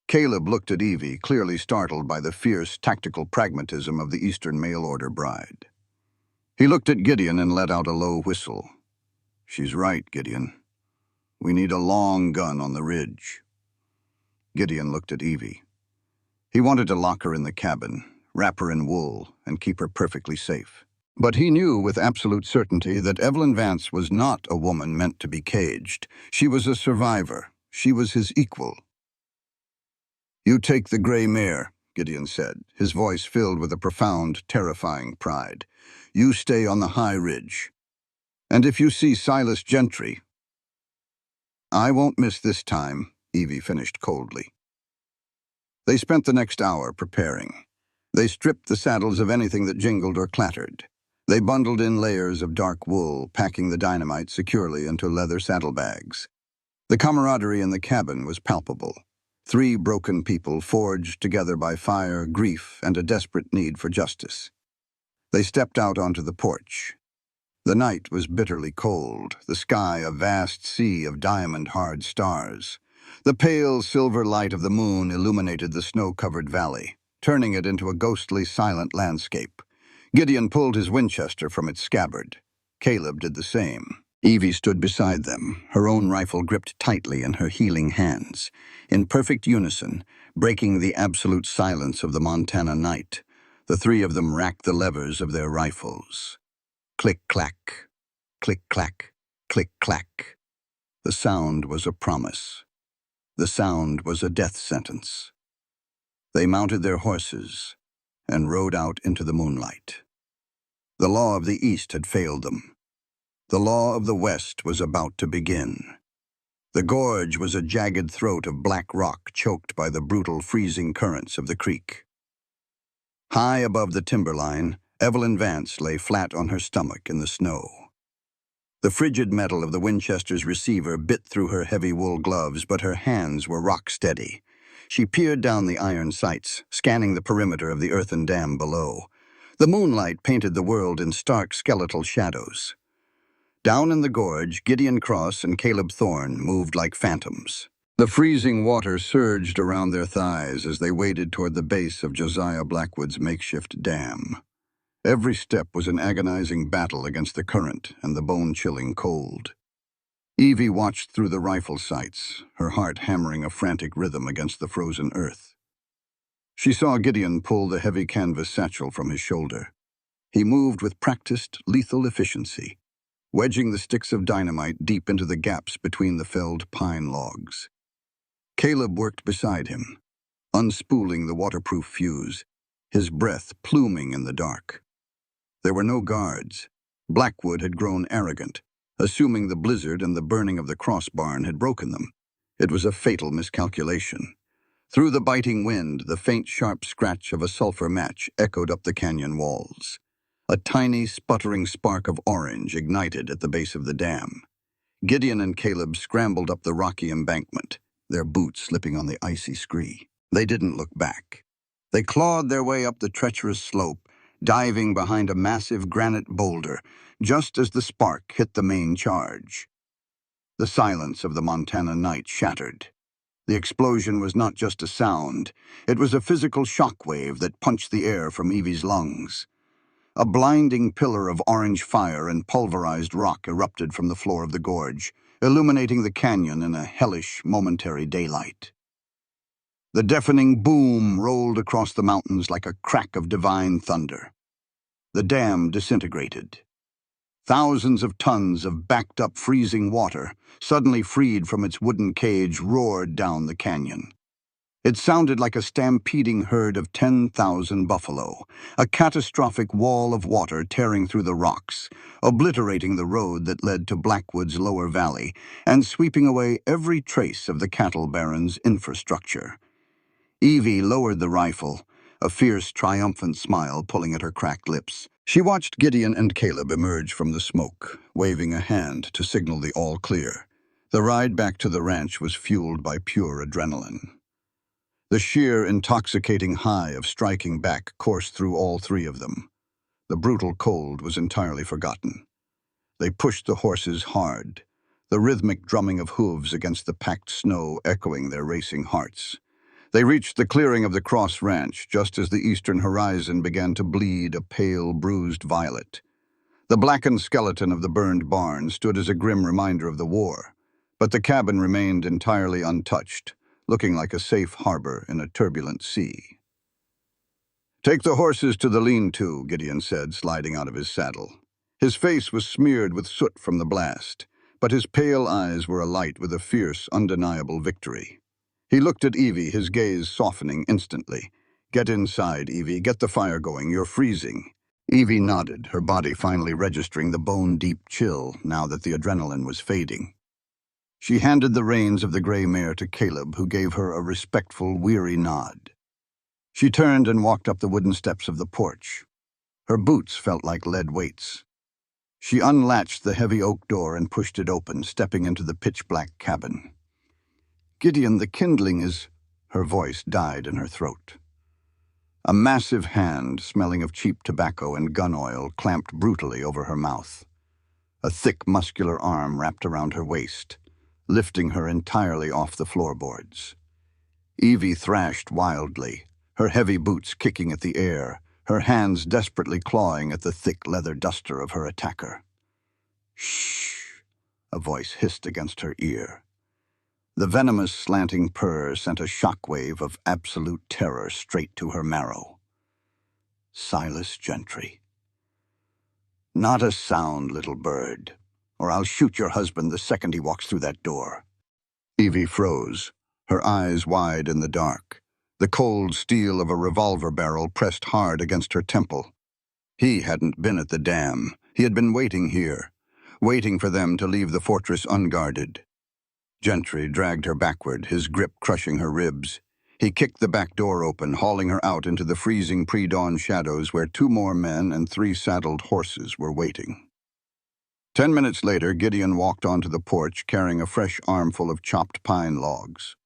B: Caleb looked at Evie, clearly startled by the fierce, tactical pragmatism of the Eastern mail-order bride. He looked at Gideon and let out a low whistle. "She's right, Gideon. We need a long gun on the ridge." Gideon looked at Evie. He wanted to lock her in the cabin, wrap her in wool, and keep her perfectly safe. But he knew with absolute certainty that Evelyn Vance was not a woman meant to be caged. She was a survivor. She was his equal. "You take the gray mare," Gideon said, his voice filled with a profound, terrifying pride. "You stay on the high ridge. And if you see Silas Gentry—" "I won't miss this time," Evie finished coldly. They spent the next hour preparing. They stripped the saddles of anything that jingled or clattered. They bundled in layers of dark wool, packing the dynamite securely into leather saddlebags. The camaraderie in the cabin was palpable. 3 broken people forged together by fire, grief, and a desperate need for justice. They stepped out onto the porch. The night was bitterly cold, the sky a vast sea of diamond-hard stars. The pale silver light of the moon illuminated the snow-covered valley, turning it into a ghostly, silent landscape. Gideon pulled his Winchester from its scabbard. Caleb did the same. Evie stood beside them, her own rifle gripped tightly in her healing hands, in perfect unison, breaking the absolute silence of the Montana night. The three of them racked the levers of their rifles. Click-clack, click-clack, click-clack. The sound was a promise. The sound was a death sentence. They mounted their horses and rode out into the moonlight. The law of the East had failed them. The law of the West was about to begin. The gorge was a jagged throat of black rock choked by the brutal freezing currents of the creek. High above the timberline, Evelyn Vance lay flat on her stomach in the snow. The frigid metal of the Winchester's receiver bit through her heavy wool gloves, but her hands were rock steady. She peered down the iron sights, scanning the perimeter of the earthen dam below. The moonlight painted the world in stark skeletal shadows. Down in the gorge, Gideon Cross and Caleb Thorne moved like phantoms. The freezing water surged around their thighs as they waded toward the base of Josiah Blackwood's makeshift dam. Every step was an agonizing battle against the current and the bone-chilling cold. Evie watched through the rifle sights, her heart hammering a frantic rhythm against the frozen earth. She saw Gideon pull the heavy canvas satchel from his shoulder. He moved with practiced, lethal efficiency, wedging the sticks of dynamite deep into the gaps between the felled pine logs. Caleb worked beside him, unspooling the waterproof fuse, his breath pluming in the dark. There were no guards. Blackwood had grown arrogant, assuming the blizzard and the burning of the cross barn had broken them. It was a fatal miscalculation. Through the biting wind, the faint, sharp scratch of a sulfur match echoed up the canyon walls. A tiny, sputtering spark of orange ignited at the base of the dam. Gideon and Caleb scrambled up the rocky embankment, their boots slipping on the icy scree. They didn't look back. They clawed their way up the treacherous slope, diving behind a massive granite boulder, just as the spark hit the main charge. The silence of the Montana night shattered. The explosion was not just a sound, it was a physical shockwave that punched the air from Evie's lungs. A blinding pillar of orange fire and pulverized rock erupted from the floor of the gorge, illuminating the canyon in a hellish, momentary daylight. The deafening boom rolled across the mountains like a crack of divine thunder. The dam disintegrated. Thousands of tons of backed-up freezing water, suddenly freed from its wooden cage, roared down the canyon. It sounded like a stampeding herd of 10,000 buffalo, a catastrophic wall of water tearing through the rocks, obliterating the road that led to Blackwood's lower valley, and sweeping away every trace of the cattle baron's infrastructure. Evie lowered the rifle, a fierce, triumphant smile pulling at her cracked lips. She watched Gideon and Caleb emerge from the smoke, waving a hand to signal the all clear. The ride back to the ranch was fueled by pure adrenaline. The sheer, intoxicating high of striking back coursed through all three of them. The brutal cold was entirely forgotten. They pushed the horses hard, the rhythmic drumming of hooves against the packed snow echoing their racing hearts. They reached the clearing of the Cross Ranch just as the eastern horizon began to bleed a pale, bruised violet. The blackened skeleton of the burned barn stood as a grim reminder of the war, but the cabin remained entirely untouched, looking like a safe harbor in a turbulent sea. "Take the horses to the lean-to," Gideon said, sliding out of his saddle. His face was smeared with soot from the blast, but his pale eyes were alight with a fierce, undeniable victory. He looked at Evie, his gaze softening instantly. "Get inside, Evie. Get the fire going. You're freezing." Evie nodded, her body finally registering the bone-deep chill now that the adrenaline was fading. She handed the reins of the gray mare to Caleb, who gave her a respectful, weary nod. She turned and walked up the wooden steps of the porch. Her boots felt like lead weights. She unlatched the heavy oak door and pushed it open, stepping into the pitch-black cabin. "Gideon, the kindling is—" Her voice died in her throat. A massive hand, smelling of cheap tobacco and gun oil, clamped brutally over her mouth. A thick, muscular arm wrapped around her waist, lifting her entirely off the floorboards. Evie thrashed wildly, her heavy boots kicking at the air, her hands desperately clawing at the thick leather duster of her attacker. "Shh," a voice hissed against her ear. The venomous, slanting purr sent a shockwave of absolute terror straight to her marrow. Silas Gentry. Not a sound, little bird, or I'll shoot your husband the second he walks through that door. Evie froze, her eyes wide in the dark, the cold steel of a revolver barrel pressed hard against her temple. He hadn't been at the dam. He had been waiting here, waiting for them to leave the fortress unguarded. Gentry dragged her backward, his grip crushing her ribs. He kicked the back door open, hauling her out into the freezing pre-dawn shadows where 2 more men and 3 saddled horses were waiting. 10 minutes later, Gideon walked onto the porch carrying a fresh armful of chopped pine logs.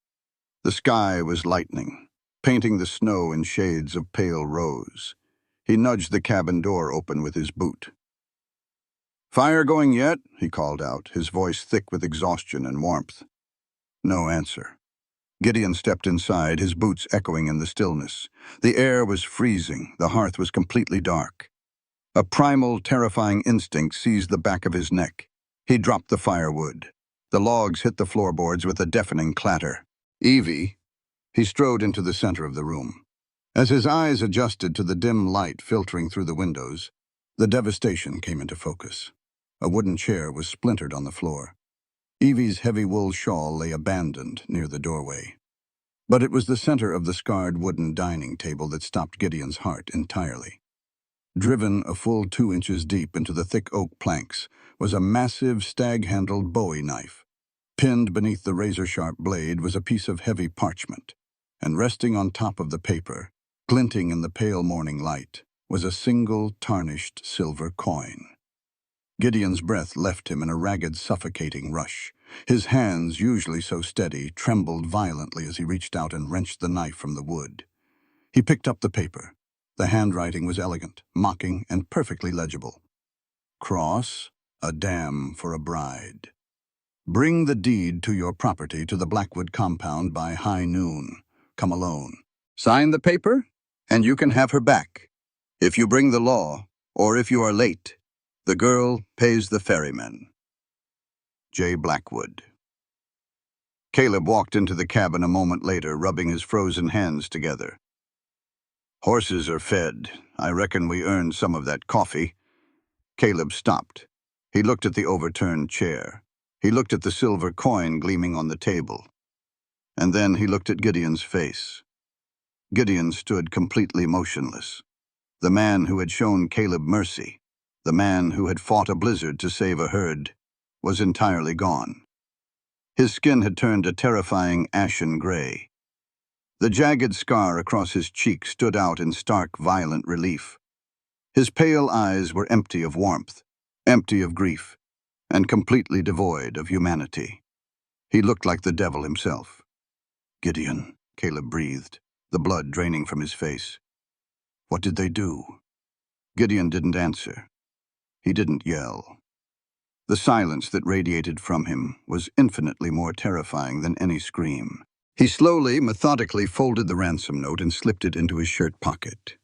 B: The sky was lightening, painting the snow in shades of pale rose. He nudged the cabin door open with his boot. "Fire going yet?" he called out, his voice thick with exhaustion and warmth. No answer. Gideon stepped inside, his boots echoing in the stillness. The air was freezing, the hearth was completely dark. A primal, terrifying instinct seized the back of his neck. He dropped the firewood. The logs hit the floorboards with a deafening clatter. "Evie." He strode into the center of the room. As his eyes adjusted to the dim light filtering through the windows, the devastation came into focus. A wooden chair was splintered on the floor. Evie's heavy wool shawl lay abandoned near the doorway. But it was the center of the scarred wooden dining table that stopped Gideon's heart entirely. Driven a full 2 inches deep into the thick oak planks was a massive stag-handled Bowie knife. Pinned beneath the razor-sharp blade was a piece of heavy parchment, and resting on top of the paper, glinting in the pale morning light, was a single tarnished silver coin. Gideon's breath left him in a ragged, suffocating rush. His hands, usually so steady, trembled violently as he reached out and wrenched the knife from the wood. He picked up the paper. The handwriting was elegant, mocking, and perfectly legible. Cross, a dam for a bride. Bring the deed to your property to the Blackwood compound by high noon. Come alone. Sign the paper, and you can have her back. If you bring the law, or if you are late, the girl pays the ferryman. J. Blackwood. Caleb walked into the cabin a moment later, rubbing his frozen hands together. "Horses are fed. I reckon we earned some of that coffee." Caleb stopped. He looked at the overturned chair. He looked at the silver coin gleaming on the table. And then he looked at Gideon's face. Gideon stood completely motionless. The man who had shown Caleb mercy, the man who had fought a blizzard to save a herd, was entirely gone. His skin had turned a terrifying ashen gray. The jagged scar across his cheek stood out in stark, violent relief. His pale eyes were empty of warmth, empty of grief, and completely devoid of humanity. He looked like the devil himself. "Gideon," Caleb breathed, the blood draining from his face. "What did they do?" Gideon didn't answer. He didn't yell. The silence that radiated from him was infinitely more terrifying than any scream. He slowly, methodically folded the ransom note and slipped it into his shirt pocket.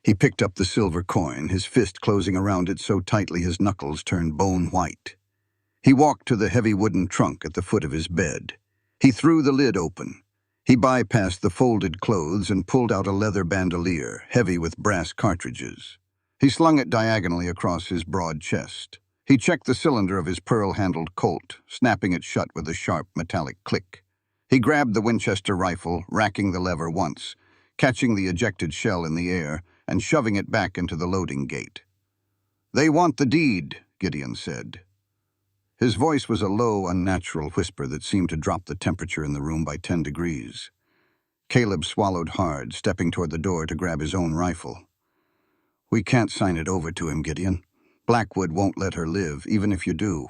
B: He picked up the silver coin, his fist closing around it so tightly his knuckles turned bone white. He walked to the heavy wooden trunk at the foot of his bed. He threw the lid open. He bypassed the folded clothes and pulled out a leather bandolier, heavy with brass cartridges. He slung it diagonally across his broad chest. He checked the cylinder of his pearl-handled Colt, snapping it shut with a sharp metallic click. He grabbed the Winchester rifle, racking the lever once, catching the ejected shell in the air, and shoving it back into the loading gate. "They want the deed," Gideon said. His voice was a low, unnatural whisper that seemed to drop the temperature in the room by 10 degrees. Caleb swallowed hard, stepping toward the door to grab his own rifle. "We can't sign it over to him, Gideon. Blackwood won't let her live, even if you do.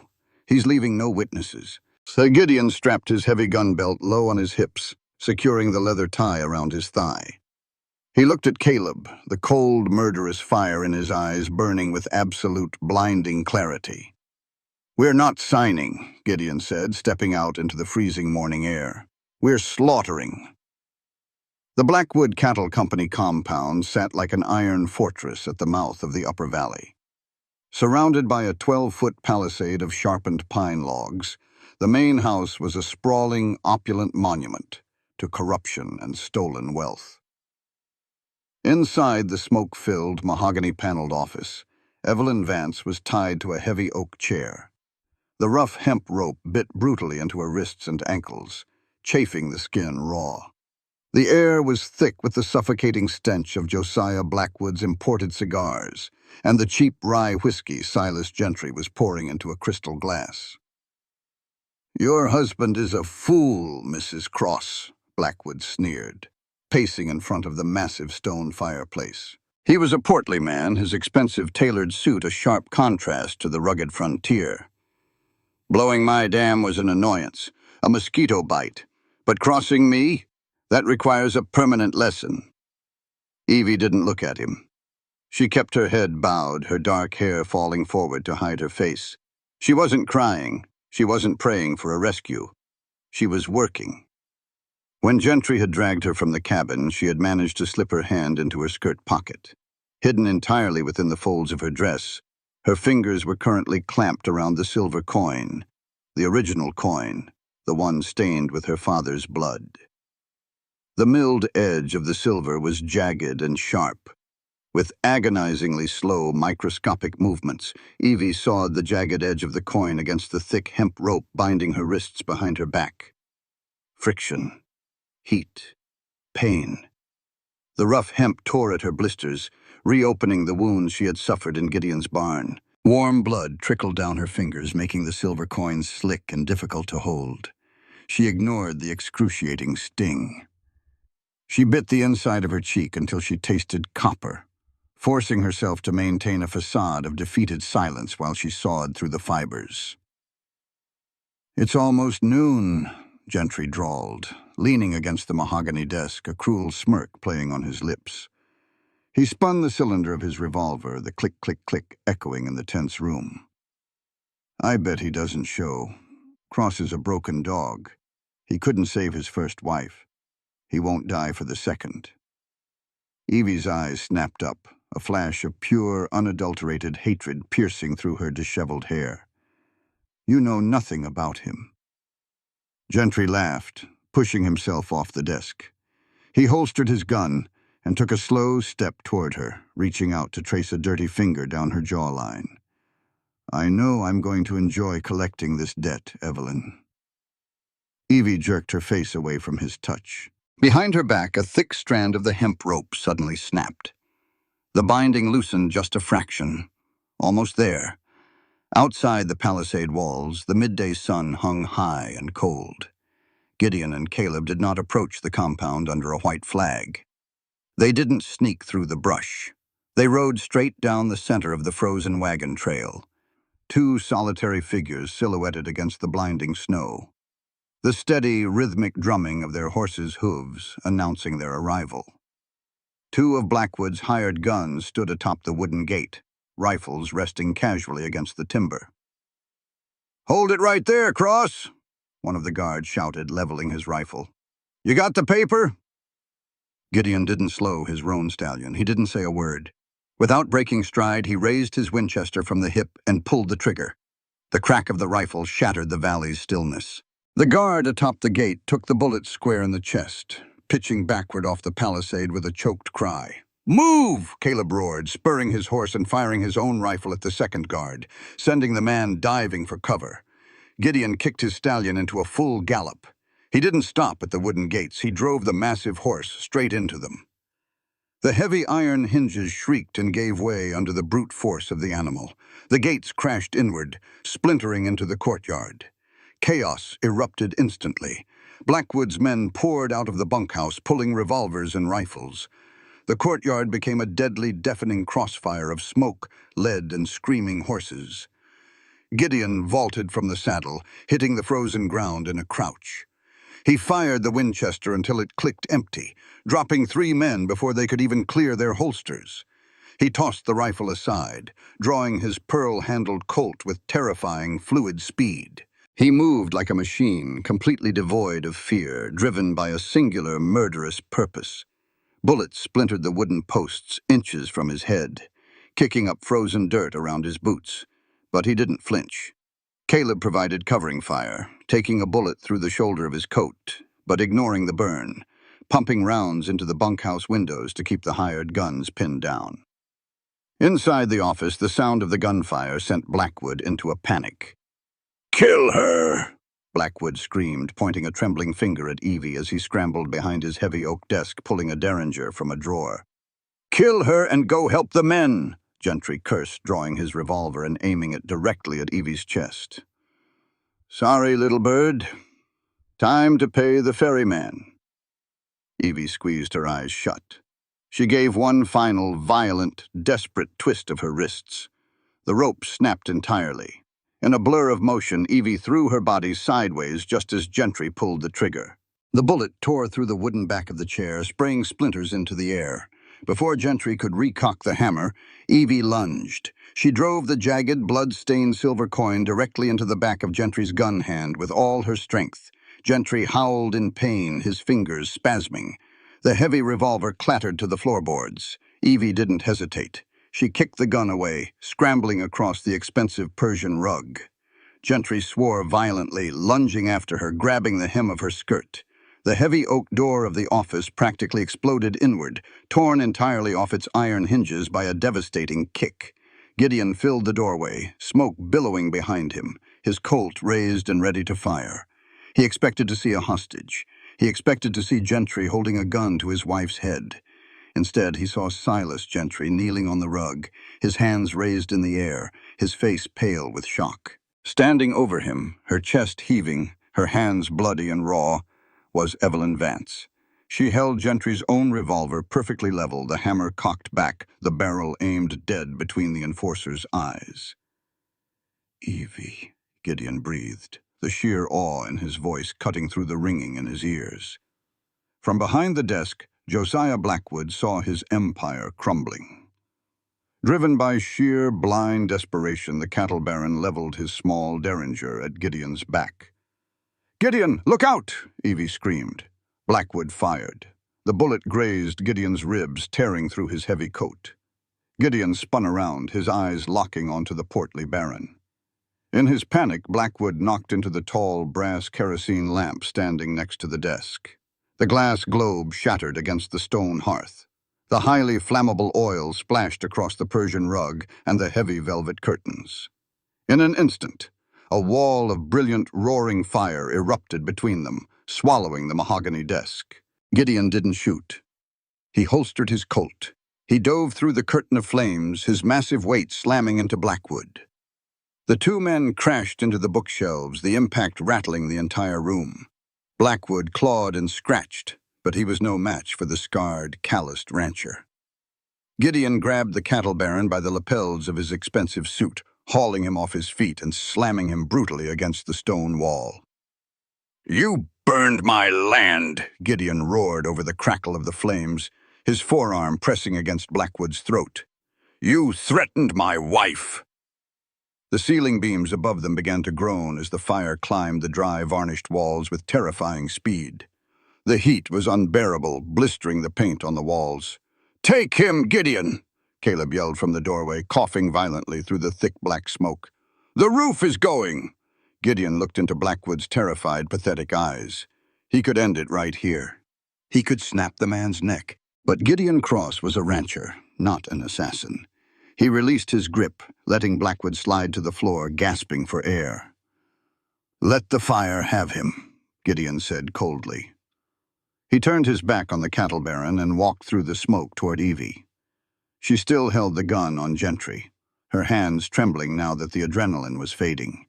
B: He's leaving no witnesses." So Gideon strapped his heavy gun belt low on his hips, securing the leather tie around his thigh. He looked at Caleb, the cold, murderous fire in his eyes burning with absolute, blinding clarity. "We're not signing," Gideon said, stepping out into the freezing morning air. "We're slaughtering." The Blackwood Cattle Company compound sat like an iron fortress at the mouth of the upper valley. Surrounded by a 12-foot palisade of sharpened pine logs, the main house was a sprawling, opulent monument to corruption and stolen wealth. Inside the smoke-filled, mahogany-paneled office, Evelyn Vance was tied to a heavy oak chair. The rough hemp rope bit brutally into her wrists and ankles, chafing the skin raw. The air was thick with the suffocating stench of Josiah Blackwood's imported cigars and the cheap rye whiskey Silas Gentry was pouring into a crystal glass. "Your husband is a fool, Mrs. Cross," Blackwood sneered, pacing in front of the massive stone fireplace. He was a portly man, his expensive tailored suit a sharp contrast to the rugged frontier. "Blowing my dam was an annoyance, a mosquito bite, but crossing me? That requires a permanent lesson." Evie didn't look at him. She kept her head bowed, her dark hair falling forward to hide her face. She wasn't crying. She wasn't praying for a rescue. She was working. When Gentry had dragged her from the cabin, she had managed to slip her hand into her skirt pocket. Hidden entirely within the folds of her dress, her fingers were currently clamped around the silver coin, the original coin, the one stained with her father's blood. The milled edge of the silver was jagged and sharp. With agonizingly slow, microscopic movements, Evie sawed the jagged edge of the coin against the thick hemp rope binding her wrists behind her back. Friction. Heat. Pain. The rough hemp tore at her blisters, reopening the wounds she had suffered in Gideon's barn. Warm blood trickled down her fingers, making the silver coins slick and difficult to hold. She ignored the excruciating sting. She bit the inside of her cheek until she tasted copper, forcing herself to maintain a facade of defeated silence while she sawed through the fibers. "It's almost noon," Gentry drawled, leaning against the mahogany desk, a cruel smirk playing on his lips. He spun the cylinder of his revolver, the click-click-click echoing in the tense room. "I bet he doesn't show. Cross is a broken dog. He couldn't save his first wife. He won't die for the second." Evie's eyes snapped up, a flash of pure, unadulterated hatred piercing through her disheveled hair. "You know nothing about him." Gentry laughed, pushing himself off the desk. He holstered his gun and took a slow step toward her, reaching out to trace a dirty finger down her jawline. "I know I'm going to enjoy collecting this debt, Evelyn." Evie jerked her face away from his touch. Behind her back, a thick strand of the hemp rope suddenly snapped. The binding loosened just a fraction. Almost there. Outside the palisade walls, the midday sun hung high and cold. Gideon and Caleb did not approach the compound under a white flag. They didn't sneak through the brush. They rode straight down the center of the frozen wagon trail, two solitary figures silhouetted against the blinding snow. The steady, rhythmic drumming of their horses' hooves announcing their arrival. Two of Blackwood's hired guns stood atop the wooden gate, rifles resting casually against the timber. "Hold it right there, Cross," one of the guards shouted, leveling his rifle. "You got the paper?" Gideon didn't slow his roan stallion. He didn't say a word. Without breaking stride, he raised his Winchester from the hip and pulled the trigger. The crack of the rifle shattered the valley's stillness. The guard atop the gate took the bullet square in the chest, pitching backward off the palisade with a choked cry. "Move!" Caleb roared, spurring his horse and firing his own rifle at the second guard, sending the man diving for cover. Gideon kicked his stallion into a full gallop. He didn't stop at the wooden gates. He drove the massive horse straight into them. The heavy iron hinges shrieked and gave way under the brute force of the animal. The gates crashed inward, splintering into the courtyard. Chaos erupted instantly. Blackwood's men poured out of the bunkhouse, pulling revolvers and rifles. The courtyard became a deadly, deafening crossfire of smoke, lead, and screaming horses. Gideon vaulted from the saddle, hitting the frozen ground in a crouch. He fired the Winchester until it clicked empty, dropping 3 men before they could even clear their holsters. He tossed the rifle aside, drawing his pearl-handled Colt with terrifying, fluid speed. He moved like a machine, completely devoid of fear, driven by a singular, murderous purpose. Bullets splintered the wooden posts inches from his head. kicking up frozen dirt around his boots. But he didn't flinch. Caleb provided covering fire, taking a bullet through the shoulder of his coat, but ignoring the burn, pumping rounds into the bunkhouse windows to keep the hired guns pinned down. Inside the office, the sound of the gunfire sent Blackwood into a panic. "Kill her!" Blackwood screamed, pointing a trembling finger at Evie as he scrambled behind his heavy oak desk, pulling a derringer from a drawer. "Kill her and go help the men!" Gentry cursed, drawing his revolver and aiming it directly at Evie's chest. "Sorry, little bird. Time to pay the ferryman." Evie squeezed her eyes shut. She gave one final, violent, desperate twist of her wrists. The rope snapped entirely. In a blur of motion, Evie threw her body sideways just as Gentry pulled the trigger. The bullet tore through the wooden back of the chair, spraying splinters into the air. Before Gentry could recock the hammer, Evie lunged. She drove the jagged, blood-stained silver coin directly into the back of Gentry's gun hand with all her strength. Gentry howled in pain, his fingers spasming. The heavy revolver clattered to the floorboards. Evie didn't hesitate. She kicked the gun away, scrambling across the expensive Persian rug. Gentry swore violently, lunging after her, grabbing the hem of her skirt. The heavy oak door of the office practically exploded inward, torn entirely off its iron hinges by a devastating kick. Gideon filled the doorway, smoke billowing behind him, his Colt raised and ready to fire. He expected to see a hostage. He expected to see Gentry holding a gun to his wife's head. Instead, he saw Silas Gentry kneeling on the rug, his hands raised in the air, his face pale with shock. Standing over him, her chest heaving, her hands bloody and raw, was Evelyn Vance. She held Gentry's own revolver perfectly level, the hammer cocked back, the barrel aimed dead between the enforcer's eyes. "Evie," Gideon breathed, the sheer awe in his voice cutting through the ringing in his ears. From behind the desk, Josiah Blackwood saw his empire crumbling. Driven by sheer, blind desperation, the cattle baron leveled his small derringer at Gideon's back. "Gideon, look out!" Evie screamed. Blackwood fired. The bullet grazed Gideon's ribs, tearing through his heavy coat. Gideon spun around, his eyes locking onto the portly baron. In his panic, Blackwood knocked into the tall, brass kerosene lamp standing next to the desk. The glass globe shattered against the stone hearth. The highly flammable oil splashed across the Persian rug and the heavy velvet curtains. In an instant, a wall of brilliant, roaring fire erupted between them, swallowing the mahogany desk. Gideon didn't shoot. He holstered his Colt. He dove through the curtain of flames, his massive weight slamming into Blackwood. The two men crashed into the bookshelves, the impact rattling the entire room. Blackwood clawed and scratched, but he was no match for the scarred, calloused rancher. Gideon grabbed the cattle baron by the lapels of his expensive suit, hauling him off his feet and slamming him brutally against the stone wall. "You burned my land!" Gideon roared over the crackle of the flames, his forearm pressing against Blackwood's throat. "You threatened my wife!" The ceiling beams above them began to groan as the fire climbed the dry, varnished walls with terrifying speed. The heat was unbearable, blistering the paint on the walls. "Take him, Gideon!" Caleb yelled from the doorway, coughing violently through the thick black smoke. "The roof is going!" Gideon looked into Blackwood's terrified, pathetic eyes. He could end it right here. He could snap the man's neck. But Gideon Cross was a rancher, not an assassin. He released his grip, letting Blackwood slide to the floor, gasping for air. "Let the fire have him," Gideon said coldly. He turned his back on the cattle baron and walked through the smoke toward Evie. She still held the gun on Gentry, her hands trembling now that the adrenaline was fading.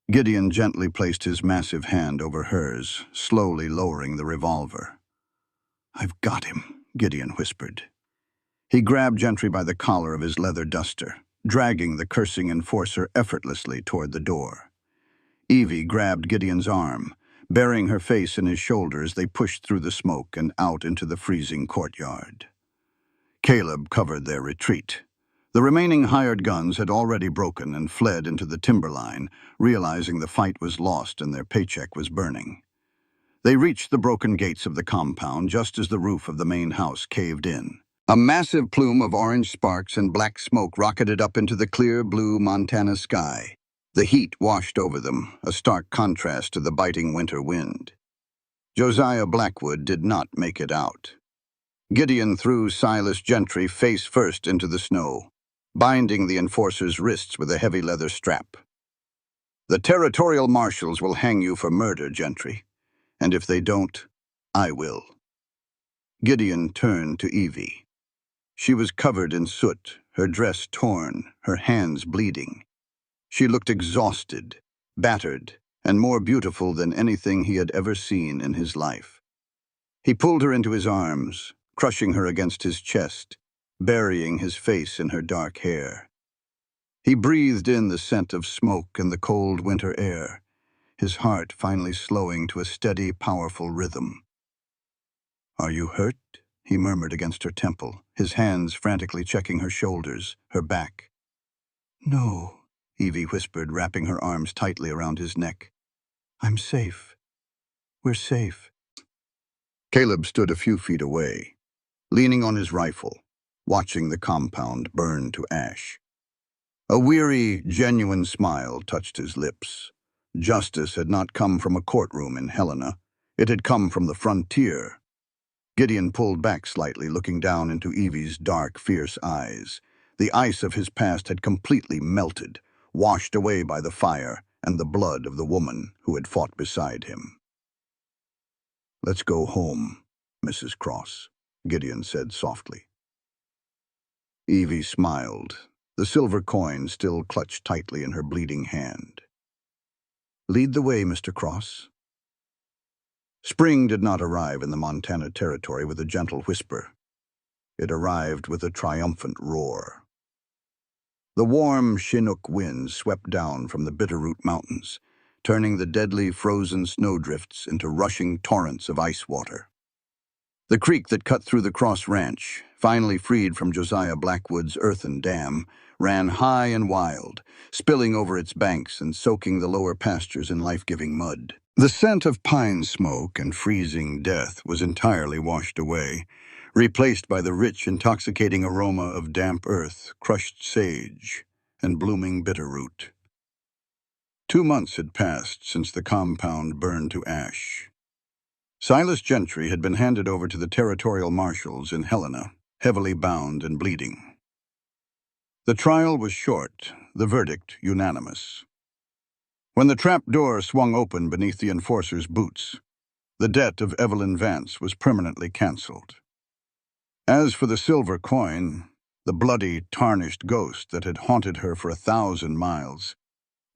B: Gideon gently placed his massive hand over hers, slowly lowering the revolver. "I've got him," Gideon whispered. He grabbed Gentry by the collar of his leather duster, dragging the cursing enforcer effortlessly toward the door. Evie grabbed Gideon's arm. Burying her face in his shoulders, they pushed through the smoke and out into the freezing courtyard. Caleb covered their retreat. The remaining hired guns had already broken and fled into the timberline, realizing the fight was lost and their paycheck was burning. They reached the broken gates of the compound just as the roof of the main house caved in. A massive plume of orange sparks and black smoke rocketed up into the clear blue Montana sky. The heat washed over them, a stark contrast to the biting winter wind. Josiah Blackwood did not make it out. Gideon threw Silas Gentry face first into the snow, binding the enforcer's wrists with a heavy leather strap. "The territorial marshals will hang you for murder, Gentry, and if they don't, I will." Gideon turned to Evie. She was covered in soot, her dress torn, her hands bleeding. She looked exhausted, battered, and more beautiful than anything he had ever seen in his life. He pulled her into his arms, crushing her against his chest, burying his face in her dark hair. He breathed in the scent of smoke and the cold winter air, his heart finally slowing to a steady, powerful rhythm. "Are you hurt?" he murmured against her temple, his hands frantically checking her shoulders, her back. "No," Evie whispered, wrapping her arms tightly around his neck. "I'm safe. We're safe." Caleb stood a few feet away, leaning on his rifle, watching the compound burn to ash. A weary, genuine smile touched his lips. Justice had not come from a courtroom in Helena. It had come from the frontier. Gideon pulled back slightly, looking down into Evie's dark, fierce eyes. The ice of his past had completely melted, washed away by the fire and the blood of the woman who had fought beside him. "Let's go home, Mrs. Cross," Gideon said softly. Evie smiled, the silver coin still clutched tightly in her bleeding hand. "Lead the way, Mr. Cross." Spring did not arrive in the Montana Territory with a gentle whisper. It arrived with a triumphant roar. The warm Chinook winds swept down from the Bitterroot Mountains, turning the deadly frozen snowdrifts into rushing torrents of ice water. The creek that cut through the Cross Ranch, finally freed from Josiah Blackwood's earthen dam, ran high and wild, spilling over its banks and soaking the lower pastures in life-giving mud. The scent of pine smoke and freezing death was entirely washed away, replaced by the rich, intoxicating aroma of damp earth, crushed sage, and blooming bitterroot. 2 months had passed since the compound burned to ash. Silas Gentry had been handed over to the territorial marshals in Helena, heavily bound and bleeding. The trial was short, the verdict unanimous. When the trap door swung open beneath the enforcer's boots, the debt of Evelyn Vance was permanently canceled. As for the silver coin, the bloody, tarnished ghost that had haunted her for 1,000 miles,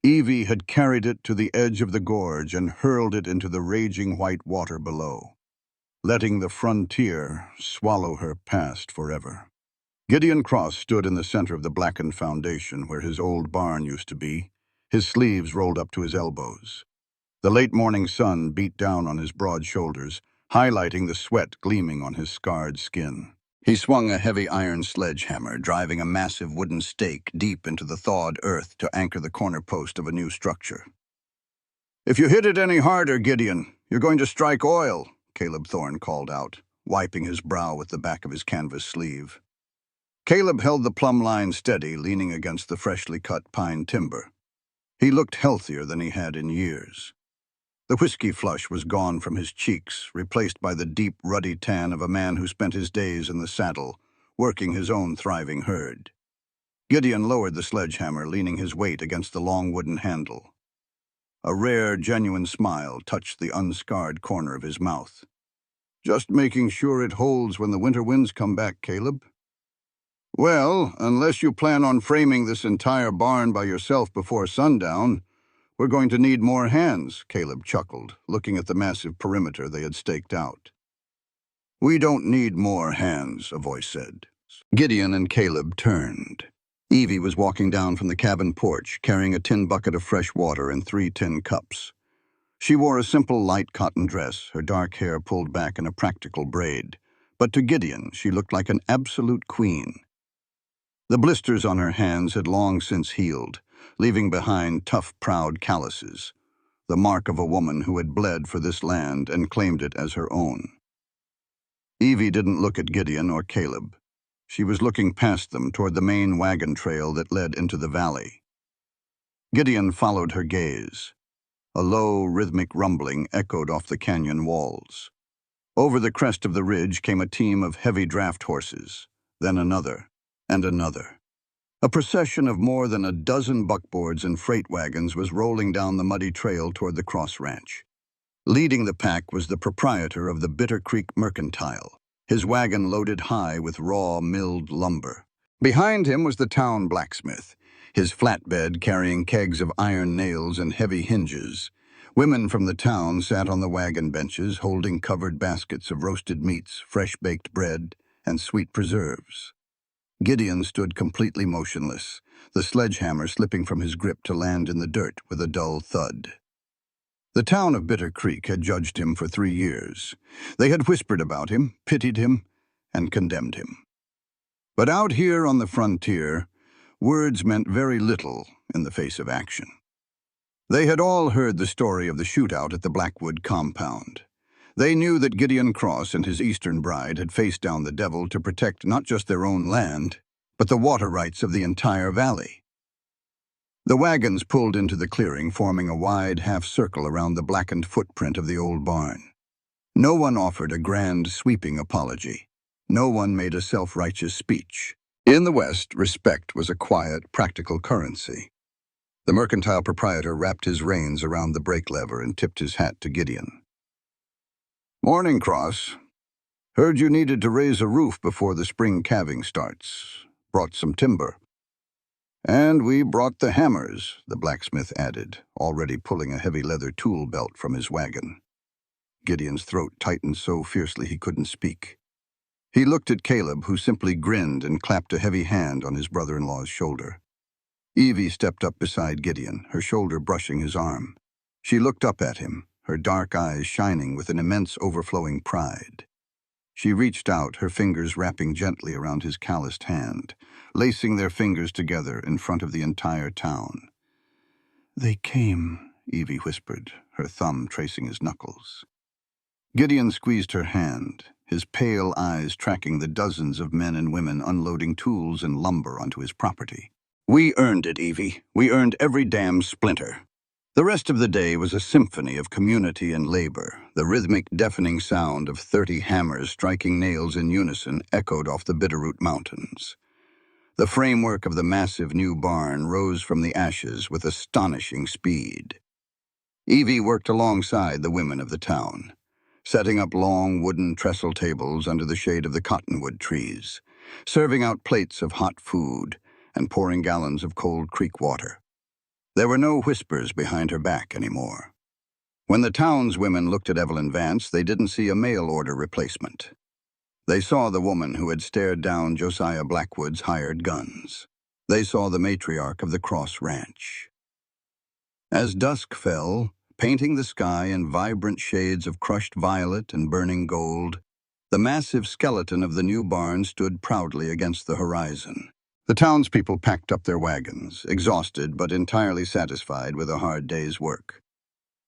B: Evie had carried it to the edge of the gorge and hurled it into the raging white water below, letting the frontier swallow her past forever. Gideon Cross stood in the center of the blackened foundation where his old barn used to be, his sleeves rolled up to his elbows. The late morning sun beat down on his broad shoulders, highlighting the sweat gleaming on his scarred skin. He swung a heavy iron sledgehammer, driving a massive wooden stake deep into the thawed earth to anchor the corner post of a new structure. "If you hit it any harder, Gideon, you're going to strike oil," Caleb Thorne called out, wiping his brow with the back of his canvas sleeve. Caleb held the plumb line steady, leaning against the freshly cut pine timber. He looked healthier than he had in years. The whiskey flush was gone from his cheeks, replaced by the deep, ruddy tan of a man who spent his days in the saddle, working his own thriving herd. Gideon lowered the sledgehammer, leaning his weight against the long wooden handle. A rare, genuine smile touched the unscarred corner of his mouth. "Just making sure it holds when the winter winds come back, Caleb." "Well, unless you plan on framing this entire barn by yourself before sundown, we're going to need more hands," Caleb chuckled, looking at the massive perimeter they had staked out. "We don't need more hands," a voice said. Gideon and Caleb turned. Evie was walking down from the cabin porch, carrying a tin bucket of fresh water and 3 tin cups. She wore a simple light cotton dress, her dark hair pulled back in a practical braid. But to Gideon, she looked like an absolute queen. The blisters on her hands had long since healed, leaving behind tough, proud calluses, the mark of a woman who had bled for this land and claimed it as her own. Evie didn't look at Gideon or Caleb. She was looking past them toward the main wagon trail that led into the valley. Gideon followed her gaze. A low, rhythmic rumbling echoed off the canyon walls. Over the crest of the ridge came a team of heavy draft horses, then another, and another. A procession of more than a dozen buckboards and freight wagons was rolling down the muddy trail toward the Cross Ranch. Leading the pack was the proprietor of the Bitter Creek Mercantile, his wagon loaded high with raw, milled lumber. Behind him was the town blacksmith, his flatbed carrying kegs of iron nails and heavy hinges. Women from the town sat on the wagon benches holding covered baskets of roasted meats, fresh-baked bread, and sweet preserves. Gideon stood completely motionless, the sledgehammer slipping from his grip to land in the dirt with a dull thud. The town of Bitter Creek had judged him for 3 years. They had whispered about him, pitied him, and condemned him. But out here on the frontier, words meant very little in the face of action. They had all heard the story of the shootout at the Blackwood compound. They knew that Gideon Cross and his Eastern bride had faced down the devil to protect not just their own land, but the water rights of the entire valley. The wagons pulled into the clearing, forming a wide half-circle around the blackened footprint of the old barn. No one offered a grand, sweeping apology. No one made a self-righteous speech. In the West, respect was a quiet, practical currency. The mercantile proprietor wrapped his reins around the brake lever and tipped his hat to Gideon. "Morning, Cross. Heard you needed to raise a roof before the spring calving starts. Brought some timber." "And we brought the hammers," the blacksmith added, already pulling a heavy leather tool belt from his wagon. Gideon's throat tightened so fiercely he couldn't speak. He looked at Caleb, who simply grinned and clapped a heavy hand on his brother-in-law's shoulder. Evie stepped up beside Gideon, her shoulder brushing his arm. She looked up at him, her dark eyes shining with an immense overflowing pride. She reached out, her fingers wrapping gently around his calloused hand, lacing their fingers together in front of the entire town. "They came," Evie whispered, her thumb tracing his knuckles. Gideon squeezed her hand, his pale eyes tracking the dozens of men and women unloading tools and lumber onto his property. "We earned it, Evie. We earned every damn splinter." The rest of the day was a symphony of community and labor. The rhythmic, deafening sound of 30 hammers striking nails in unison echoed off the Bitterroot Mountains. The framework of the massive new barn rose from the ashes with astonishing speed. Evie worked alongside the women of the town, setting up long wooden trestle tables under the shade of the cottonwood trees, serving out plates of hot food, and pouring gallons of cold creek water. There were no whispers behind her back anymore. When the townswomen looked at Evelyn Vance, they didn't see a mail order replacement. They saw the woman who had stared down Josiah Blackwood's hired guns. They saw the matriarch of the Cross Ranch. As dusk fell, painting the sky in vibrant shades of crushed violet and burning gold, the massive skeleton of the new barn stood proudly against the horizon. The townspeople packed up their wagons, exhausted but entirely satisfied with a hard day's work.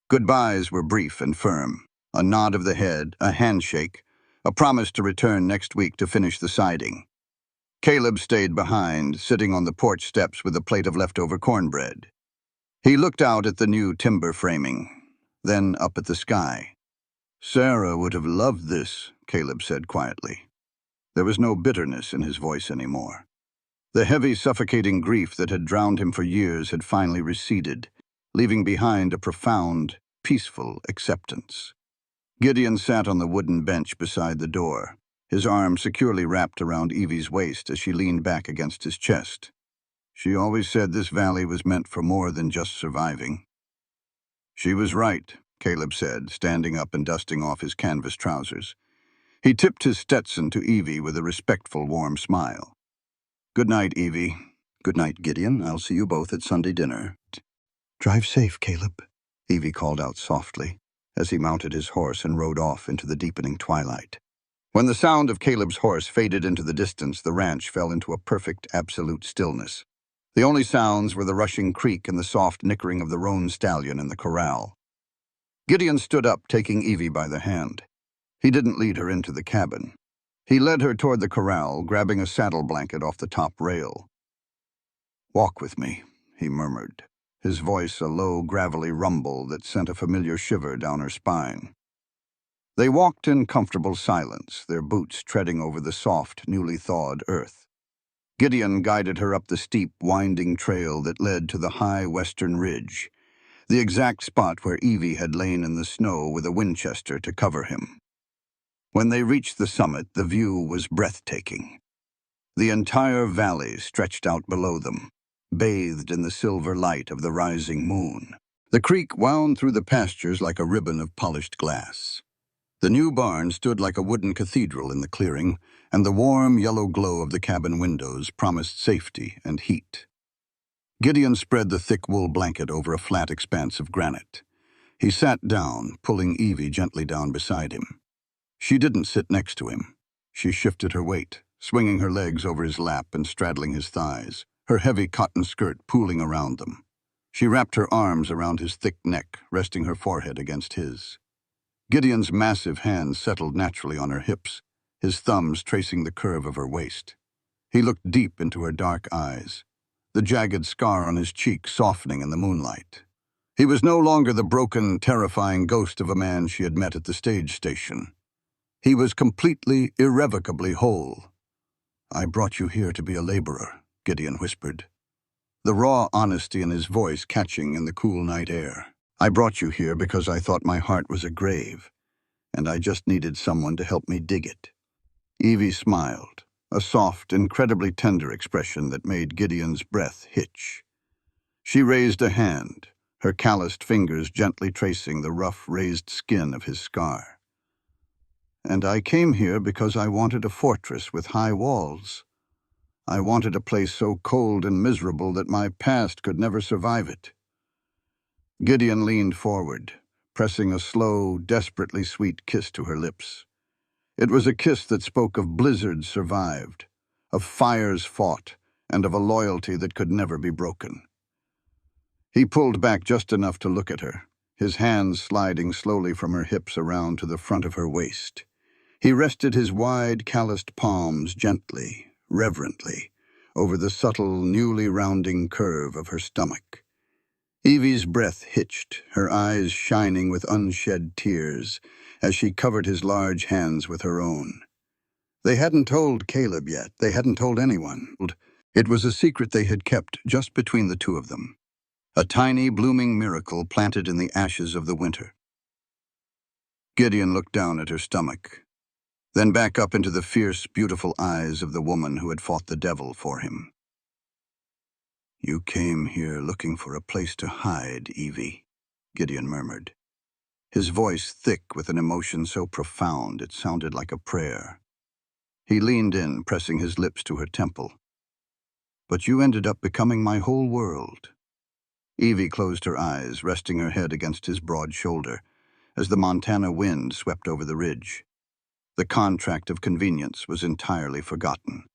B: Goodbyes were brief and firm, a nod of the head, a handshake, a promise to return next week to finish the siding. Caleb stayed behind, sitting on the porch steps with a plate of leftover cornbread. He looked out at the new timber framing, then up at the sky. "Sarah would have loved this," Caleb said quietly. There was no bitterness in his voice anymore. The heavy, suffocating grief that had drowned him for years had finally receded, leaving behind a profound, peaceful acceptance. Gideon sat on the wooden bench beside the door, his arm securely wrapped around Evie's waist as she leaned back against his chest. "She always said this valley was meant for more than just surviving." "She was right," Caleb said, standing up and dusting off his canvas trousers. He tipped his Stetson to Evie with a respectful, warm smile. "Good night, Evie." "Good night, Gideon. I'll see you both at Sunday dinner." "Drive safe, Caleb," Evie called out softly, as he mounted his horse and rode off into the deepening twilight. When the sound of Caleb's horse faded into the distance, the ranch fell into a perfect, absolute stillness. The only sounds were the rushing creek and the soft nickering of the roan stallion in the corral. Gideon stood up, taking Evie by the hand. He didn't lead her into the cabin. He led her toward the corral, grabbing a saddle blanket off the top rail. "Walk with me," he murmured, his voice a low, gravelly rumble that sent a familiar shiver down her spine. They walked in comfortable silence, their boots treading over the soft, newly thawed earth. Gideon guided her up the steep, winding trail that led to the high western ridge, the exact spot where Evie had lain in the snow with a Winchester to cover him. When they reached the summit, the view was breathtaking. The entire valley stretched out below them, bathed in the silver light of the rising moon. The creek wound through the pastures like a ribbon of polished glass. The new barn stood like a wooden cathedral in the clearing, and the warm yellow glow of the cabin windows promised safety and heat. Gideon spread the thick wool blanket over a flat expanse of granite. He sat down, pulling Evie gently down beside him. She didn't sit next to him. She shifted her weight, swinging her legs over his lap and straddling his thighs, her heavy cotton skirt pooling around them. She wrapped her arms around his thick neck, resting her forehead against his. Gideon's massive hands settled naturally on her hips, his thumbs tracing the curve of her waist. He looked deep into her dark eyes, the jagged scar on his cheek softening in the moonlight. He was no longer the broken, terrifying ghost of a man she had met at the stage station. He was completely, irrevocably whole. "I brought you here to be a laborer," Gideon whispered, the raw honesty in his voice catching in the cool night air. "I brought you here because I thought my heart was a grave, and I just needed someone to help me dig it." Evie smiled, a soft, incredibly tender expression that made Gideon's breath hitch. She raised a hand, her calloused fingers gently tracing the rough, raised skin of his scar. "And I came here because I wanted a fortress with high walls. I wanted a place so cold and miserable that my past could never survive it." Gideon leaned forward, pressing a slow, desperately sweet kiss to her lips. It was a kiss that spoke of blizzards survived, of fires fought, and of a loyalty that could never be broken. He pulled back just enough to look at her, his hands sliding slowly from her hips around to the front of her waist. He rested his wide, calloused palms gently, reverently, over the subtle, newly rounding curve of her stomach. Evie's breath hitched, her eyes shining with unshed tears, as she covered his large hands with her own. They hadn't told Caleb yet. They hadn't told anyone. It was a secret they had kept just between the two of them. A tiny, blooming miracle planted in the ashes of the winter. Gideon looked down at her stomach, then back up into the fierce, beautiful eyes of the woman who had fought the devil for him. "You came here looking for a place to hide, Evie," Gideon murmured, his voice thick with an emotion so profound it sounded like a prayer. He leaned in, pressing his lips to her temple. "But you ended up becoming my whole world." Evie closed her eyes, resting her head against his broad shoulder, as the Montana wind swept over the ridge. The contract of convenience was entirely forgotten,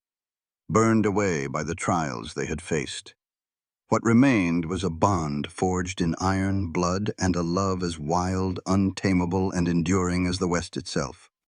B: burned away by the trials they had faced. What remained was a bond forged in iron, blood, and a love as wild, untamable, and enduring as the West itself.